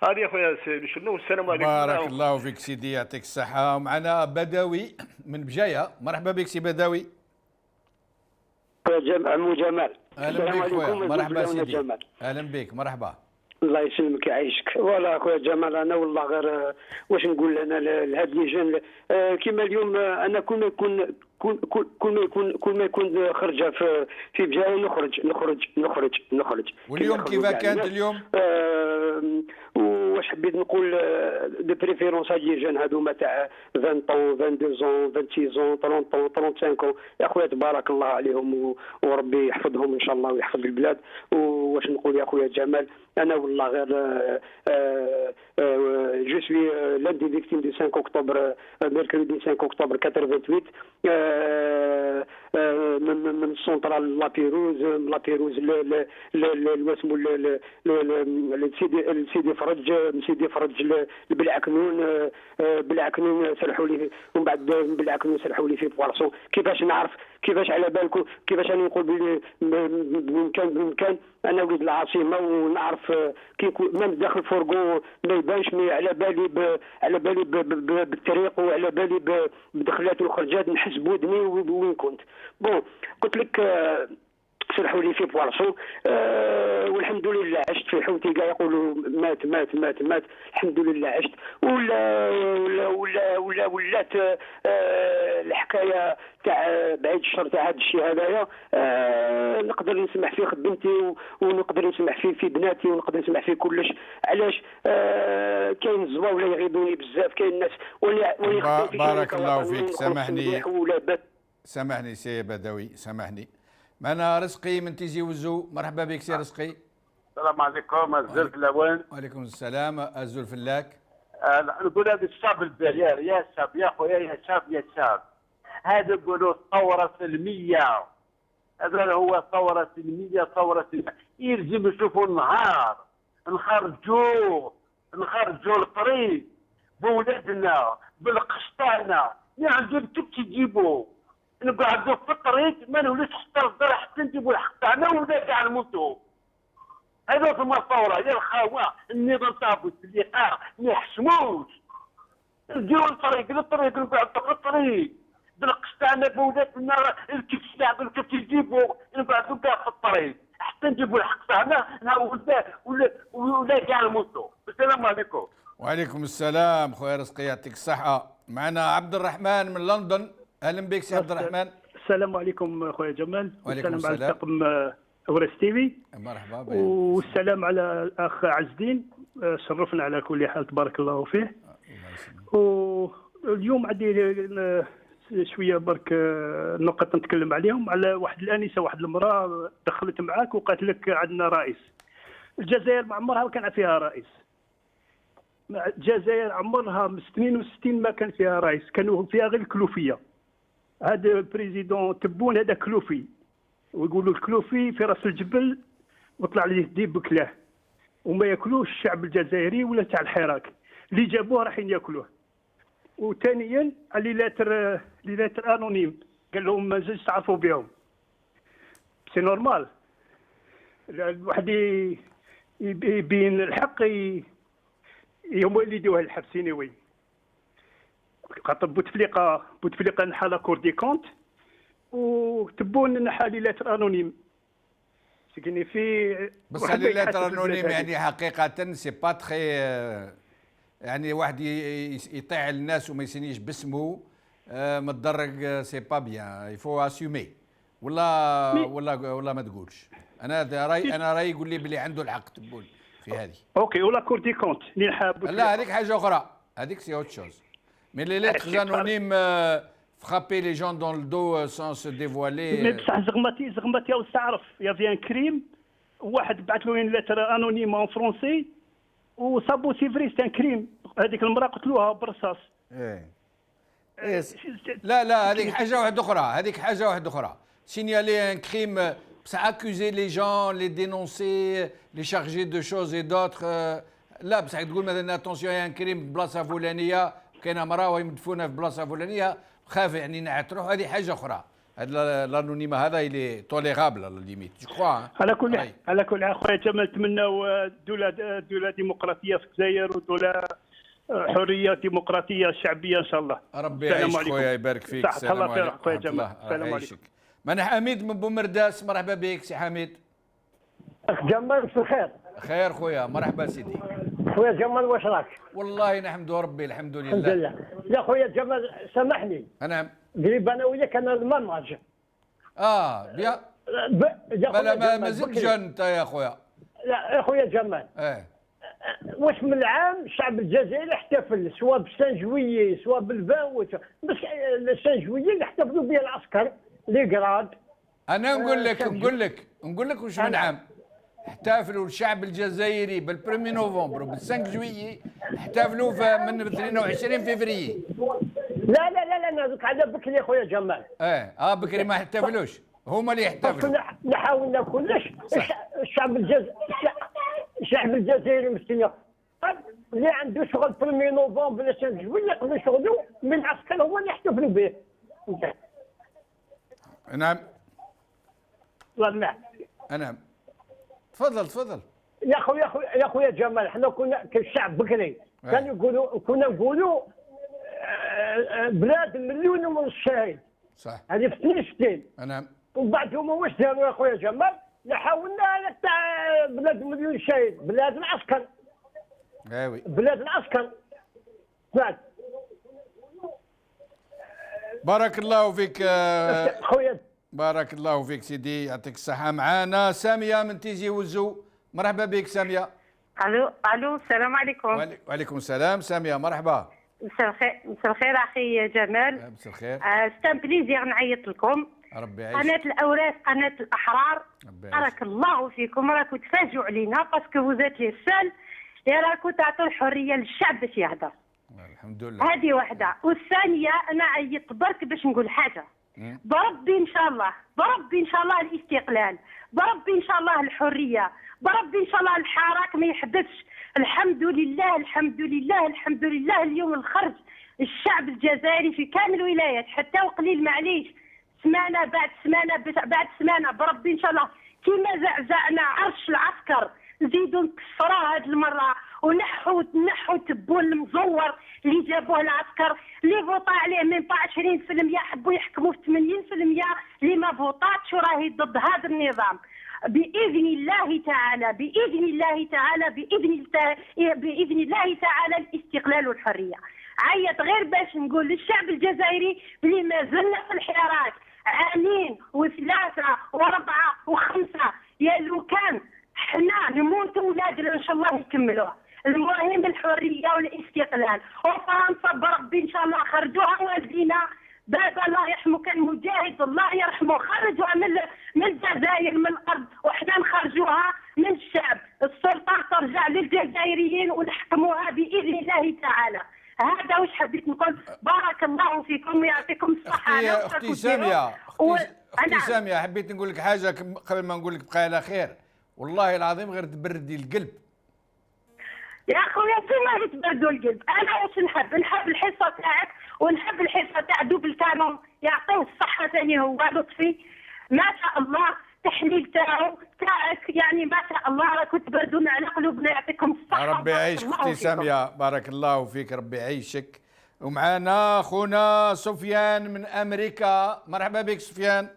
هذه يا خويا شنو. السلام عليكم. بارك الله فيك سيدي، يعطيك الصحة. ومعنا بدوي من بجاية، مرحبا بك سي بدوي. عمو جمال. أهلا بك خويا، مرحبا سيدي. أهلا بك، مرحبا. الله يسلمك يعيشك. فوالا خويا جمال، انا والله غير واش نقول انا لهاد لي جون كيما اليوم انا كل ما يكون خرجه في بجايه نخرج. واليوم كيف كانت اليوم؟ واش حبيت نقول دو بريفيرونس هاد لي جون هذوما تاع 20 طون 22 طون 26 طون 30 طون 35 يا خويا تبارك الله عليهم وربي يحفظهم ان شاء الله ويحفظ البلاد. واش نقول يا خويا جمال، انا والله غير جو سوي lundi victime du 5 octobre mercredi 5 octobre 88 من سنترال لابيروز اسمه سيدي فرج بالعكنون سرحوا لي، ومن بعد بالعكنون سرحوا لي في بوارسون. كيفاش نعرف، كيفاش على بالكم، كيفاش انا نقول بامكان انا وليد العاصمه ونعرف كي ميم داخل فورغون ما يبانش، مي على بالي بالطريق وعلى بالي بدخلات وخرجات، نحس بودني وين كنت. بون قلت لك سرحوا لي في بوارسون والحمد الحمد لله عشت في حوتي كاع يقولوا مات مات مات مات، الحمد لله عشت. ولا ولات الحكايه تاع بعيد الشر تاع هذا الشيء هذايا، نقدر نسمح في خدمتي ونقدر نسمح في بناتي ونقدر نسمح في كلش. علاش كاين الزواوله يغيظوني بزاف، كاين ناس بارك الله فيك. سامحني سي بدوي، سامحني. معنا رزقي من تيزي وزو. مرحبا بك سي رزقي. السلام عليكم. الزول فلاوان. وعليكم السلام. الزول فلاك. نقول هذا الشعب الجزائري، يا شعب يا خويا، يا شعب يا شعب، هذا يقولوا ثورة سلمية، هذا هو ثورة سلمية، ثورة سلمية. يلزم يشوفوا النهار نخرجوا الطريق بولادنا بالقشطانة، يعني كيف تجيبوا نقعدوا في الطريق ما نوليش حتى الدار حتى نجيبوا الحق تاعنا ولا كاع نموتوا. هذا ثم الثورة يا الخاوة، النظام تاع بوتفليقة ما يحشموش. نديروا الطريق نقعدوا في الطريق بالقشطانة بولادنا، كيف تلعبوا كيف تجيبوا نقعدوا كاع في الطريق حتى نجيبوا الحق تاعنا ولا كاع نموتوا. السلام عليكم. وعليكم السلام خويا رزقي، يعطيك الصحة. معنا عبد الرحمن من لندن. اهلا بك سي عبد الرحمن. السلام عليكم خويا جمال. وعليكم السلام السلام على طاقم اورس تيفي. مرحبا بك. والسلام على الاخ عز الدين، شرفنا على كل حال، تبارك الله فيه. واليوم عندي شويه برك نقط نتكلم عليهم، على واحد الانسه، واحد المراه دخلت معاك وقالت لك عندنا رئيس. الجزائر ما عمرها كان فيها رئيس. الجزائر عمرها من 62 ما كان فيها رئيس، كانوا فيها غير الكلوفيه. هذا البريزيدون تبون هذا كلوفي، ويقولوا الكلوفي في راس الجبل وطلع ليه الديب بكلاه، وما ياكلوش الشعب الجزائري ولا تاع الحراك، اللي جابوه رايحين ياكلوه. وثانيا اللي لاتر انونيم قال لهم ما زلتش تعرفوا بهم. سي نورمال الواحد يبين الحق، هما اللي يديوها الحبس نيوي. خاطر بوتفليقه نحى لا كور دي كونت، وتبون نحى لي لاتر انونيم. سكني في بس لي لاتر انونيم يعني حقيقه سي با تخي، يعني واحد يطيع الناس وما يسنيش باسمه متدرج، سي با بيان، يفو اسيومي ولا ما تقولش. انا رايي يقول لي بلي عنده الحق تبون في هذه. اوكي. ولا كور دي كونت اللي حاب. لا هذيك حاجه اخرى، هذيك سي اوت شوز. مي لي ليتر انونيم frapper les gens dans le dos sans se dévoiler. مي بصح زغمتي واستعرف يا فيان كريم، واحد بعث له ليتر انونيم اون فرونسي وصابو سي فري سان كريم. هذيك المراه قتلوها بالرصاص. لا هذيك حاجه واحده اخرى، signaler un crime، بصح accuser les gens، les dénoncer، les charger de choses et d'autres. لا بصح تقول مثلا اتونسيون ان كريم بلاصه فلانيه، كاينه مراه وهي مدفونه في بلاصه فلانيه، خاف يعني نعت روح، هذه حاجه اخرى. هذا الانونيما هذا اللي توليغابل ليميت جو كخوا. على كل حال خويا جمال، نتمناو دوله ديمقراطيه في الجزائر، ودوله حريه ديمقراطيه شعبيه ان شاء الله. ربي يعيشك خويا، يبارك فيك. السلام عليكم خويا جمال. السلام عليكم. من حميد من بومرداس. مرحبا بك سي حميد. اخ جمال بخير. خير خويا، مرحبا سيدي. خويا جمال واش راك؟ والله نحمد ربي الحمد لله. الحمد لله. يا خويا جمال سامحني. نعم. قريب انا وياك انا المنهج. بيان. بلا ما زلت جن انت يا خويا. لا يا خويا جمال. واش من العام الشعب الجزائري احتفل سواء بسان جويي سواء بالفان، بس سان جويي اللي احتفلوا به العسكر لي جراد. انا نقول لك واش من عام احتفلوا الشعب الجزائري بالبريمي نوفمبر وبال5 جويي، احتفلوا من 22 فيفري. لا انا دوك على بكري يا خويا جمال. بكري ما احتفلوش، هما اللي يحتفلوا. نحاول نقول لك الشعب الجزائري مسكين اللي عنده شغل بريمي نوفمبر ولا 5 جويي يقدروا يشغلوا من العسكر، هما اللي يحتفلوا به. نعم. والله نعم. تفضل. يا خويا جمال، احنا كنا كالشعب بكري كنا نقولوا بلاد مليون ونص شهيد. صح. هذه في 62. نعم. ومن بعد هما واش داروا يا خويا جمال؟ حاولنا تاع بلاد مليون شهيد، بلاد العسكر. ايوي بلاد العسكر. سمعت. بارك الله فيك خويا. بارك الله فيك سيدي، يعطيك الصحة. معانا سامية من تيزي وزو. مرحبا بك سامية. الو السلام عليكم. وعليكم السلام سامية، مرحبا. مساء الخير، مساء الخير اخي جمال. مساء الخير. ستان بليزير نعيط لكم. ربي يعيشك. قناة الأوراق، قناة الأحرار، بارك الله فيكم. راكم تفاجئوا علينا باسكو فوزات لي سال، راكم تعطوا الحرية للشعب باش يهدر. الحمد لله. هذه واحدة، والثانية أنا عيطت برك باش نقول حاجة. بربي إن شاء الله، بربي إن شاء الله الاستقلال، بربي إن شاء الله الحرية، بربي إن شاء الله الحراك ما يحدثش. الحمد لله الحمد لله الحمد لله. اليوم الخرج الشعب الجزائري في كامل الولايات حتى وقليل معليش، سمانة بعد سمانة بعد سمانة، بربي إن شاء الله كيما زعزعنا عرش العسكر نزيدوا نكسروه هذه المرة، ونحوا تبون المزور اللي جابوه العسكر اللي فوطا عليه من 20% حبوا يحكموا في 80% اللي ما فوطاتش وراهي ضد هذا النظام. باذن الله تعالى باذن الله تعالى باذن الله تعالى الاستقلال والحريه. عيط غير باش نقول للشعب الجزائري بلي ما زلنا في الحراك عامين وثلاثه واربعه وخمسه، يا لو كان حنا نموتوا ولادنا ان شاء الله يكملوه. المهم الحريه والاستقلال. وفرنسا بربي ان شاء الله خرجوها والدينا، بابا الله يرحمه كان مجاهد الله يرحمه، خرجوها من الجزائر من الارض، وحنا نخرجوها من الشعب. السلطه ترجع للجزائريين ونحكموها باذن الله تعالى. هذا واش حبيت نقول. بارك الله فيكم ويعطيكم الصحه. اختي ساميه، اختي ساميه، حبيت نقول لك حاجه قبل ما نقول لك بقى على خير. والله العظيم غير تبردي القلب يا خويا. انتوما تبردوا القلب. انا واش نحب الحصه تاعك ونحب الحصه تاع دوب الكانون، يعطيه الصحه ثاني هو لطفي ما شاء الله. التحليل تاعك يعني ما شاء الله، راكم تبردون على قلوبنا. يعطيكم الصحه. ربي يعيشك اختي ساميه، بارك الله فيك، ربي يعيشك. ومعنا خونا سفيان من امريكا. مرحبا بك سفيان.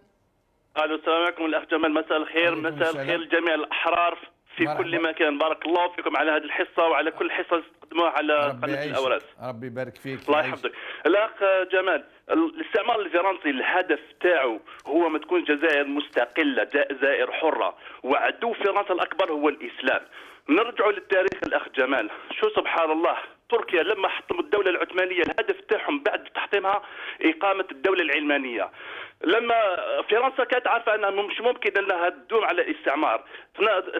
الو السلام عليكم الاخ جمال. مساء الخير. مساء الخير لجميع الاحرار في مرحبا. كل مكان. بارك الله فيكم على هذه الحصه وعلى كل حصه تقدموها على قناه الاوراق. ربي يبارك فيك. الله يحفظك. الاخ جمال، الاستعمار الفرنسي الهدف تاعو هو ما تكون جزائر مستقله، جزائر حره، وعدو فرنسا الاكبر هو الاسلام. نرجعوا للتاريخ الاخ جمال. شو سبحان الله، تركيا لما حطموا الدوله العثمانيه الهدف تاعهم بعد تحطيمها اقامه الدوله العلمانيه. لما فرنسا كانت عارفه انها مش ممكن انها تدوم على الاستعمار،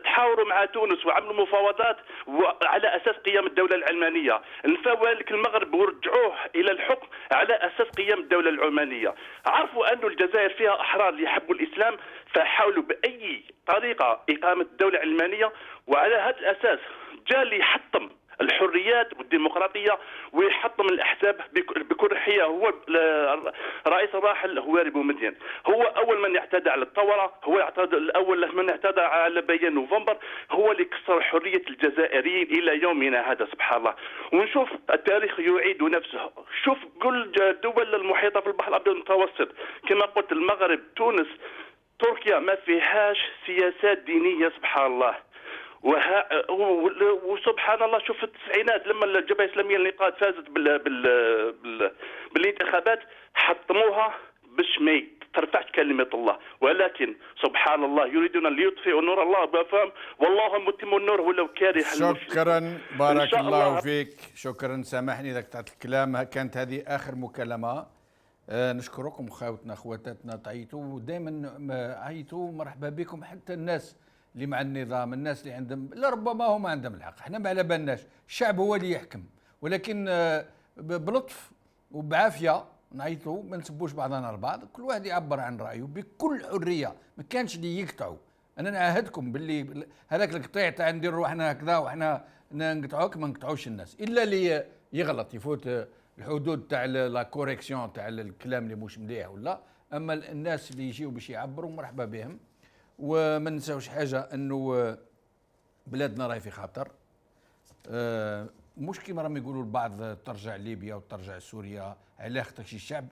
تحاوروا مع تونس وعملوا مفاوضات على اساس قيام الدوله العلمانيه. نفاو لك المغرب ورجعوه الى الحكم على اساس قيام الدوله العلمانيه. عرفوا انه الجزائر فيها احرار اللي يحبوا الاسلام، فحاولوا باي طريقه اقامه الدوله العلمانيه، وعلى هذا الاساس جاء اللي يحطم الحريات والديمقراطيه ويحطم الاحزاب بكل حيه. هو رئيس الراحل هواري بومدين، هو اول من اعتدى على الثوره، هو اول من اعتدى على بيان نوفمبر، هو اللي كسر حريه الجزائريين الى يومنا هذا سبحان الله. ونشوف التاريخ يعيد نفسه. شوف كل الدول المحيطه في البحر الابيض المتوسط كما قلت، المغرب، تونس، تركيا، ما فيهاش سياسات دينيه سبحان الله. وسبحان الله شوف في التسعينات لما الجبهه الاسلاميه الانقاذ فازت بالانتخابات، حطموها باش ما ترفعش كلمه الله، ولكن سبحان الله يريدون ليطفئوا نور الله بافواههم والله متم النور ولو كاره المشركون. شكرا، بارك الله فيك. شكرا، سامحني اذا قطعت الكلام. كانت هذه اخر مكالمه. نشكركم خواتنا خواتاتنا، تعيطوا دائما، عيطوا، مرحبا بكم. حتى الناس اللي مع النظام، الناس اللي عندهم لربما هم عندهم الحق، احنا ما على بالناش، الشعب هو اللي يحكم، ولكن بلطف وبعافيه نعيطوا، ما نسبوش بعضنا البعض، كل واحد يعبر عن رايه بكل حريه، ما كانش اللي يقطعوا. انا نعاهدكم باللي هذاك القطيع تاع ندير روحنا هكذا وحنا نقطعوك، ما نقطعوش الناس الا اللي يغلط يفوت الحدود تاع لا كوريكسيون تاع الكلام اللي مش مليح ولا. اما الناس اللي يجيو باش يعبروا مرحبا بهم. وما ننساوش حاجه، انه بلادنا راهي في خطر. مش كيما راهم يقولوا البعض ترجع ليبيا وترجع سوريا، على خاطر شي الشعب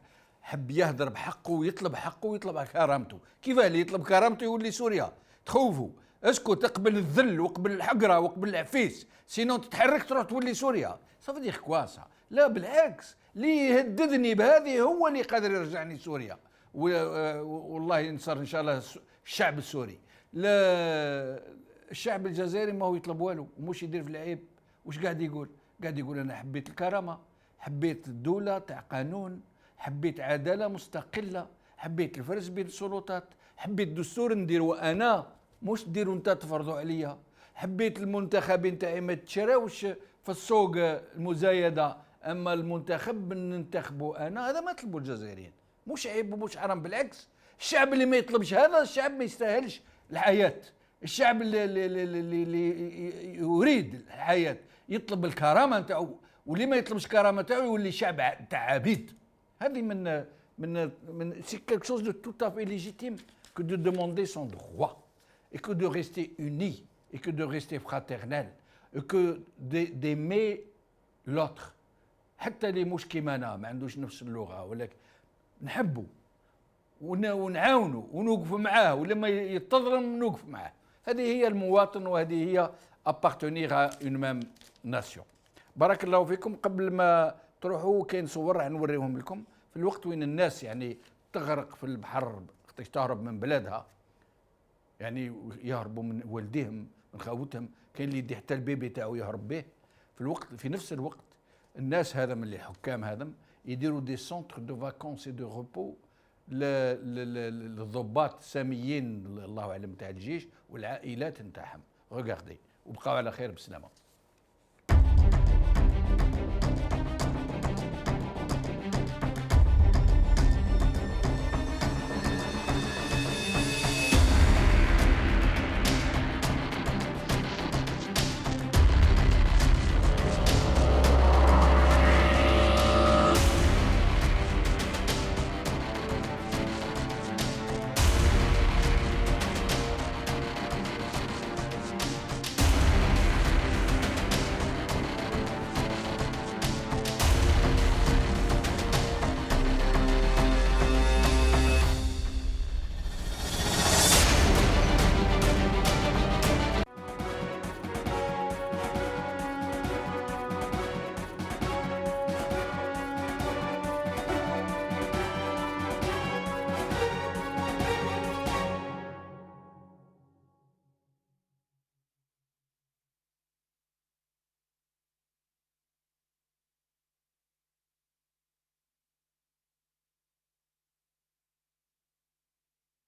حب يهدر بحقه ويطلب حقه ويطلب كرامته. كيفاه اللي يطلب كرامته يولي سوريا؟ تخوفوا اسكو تقبل الذل وقبل الحقره وقبل العفيس، سينو تتحرك تروح تولي سوريا. صافي دير كواسا. لا بالعكس، اللي يهددني بهذه هو اللي قادر يرجعني سوريا، والله ينصر ان شاء الله الشعب السوري. لا الشعب الجزائري ما هو يطلب والو ومش يدير في العيب. واش قاعد يقول؟ قاعد يقول انا حبيت الكرامه، حبيت الدوله تاع قانون، حبيت عداله مستقله، حبيت الفرز بين السلطات، حبيت دستور نديرو انا مش ديروا انت تفرضوا عليا، حبيت المنتخبين تاعي ما تشراوش في السوق المزايده، اما المنتخب ننتخبوا انا. هذا ما يطلبوا الجزائريين، مش عيب ومش حرام، بالعكس. الشعب اللي ما يطلبش هذا الشعب ما يستاهلش الحياه. الشعب اللي يريد الحياه يطلب الكرامه نتاعو، واللي ما يطلبش الكرامه نتاعو يولي شعب تاع عبيد. هذه من سي quelque chose de tout à fait légitime que de demander son droit et que de rester unis et que de rester fraternel et que d'aimer l'autre. حتى اللي مش كيمانا ما عندوش نفس اللغه، ولكن نحبه ونعاونه ونوقف معاه، ولما يتظلم نوقف معاه. هذه هي المواطن، وهذه هي appartenir à une même nation. بارك الله فيكم. قبل ما تروحوا كاين صور راح نوريهم لكم في الوقت وين الناس يعني تغرق في البحر، تهرب من بلادها، يعني يهربوا من والديهم من خاوتهم، كاين اللي يدي حتى البيبي تاعو يهرب به. في نفس الوقت الناس هذا من الحكام هذا يديروا دي سونتر دو فاكونس اي دو روبو للضباط الساميين الله اعلم تاع الجيش والعائلات نتاعهم. ريغاردي وبقاو على خير بسلامه.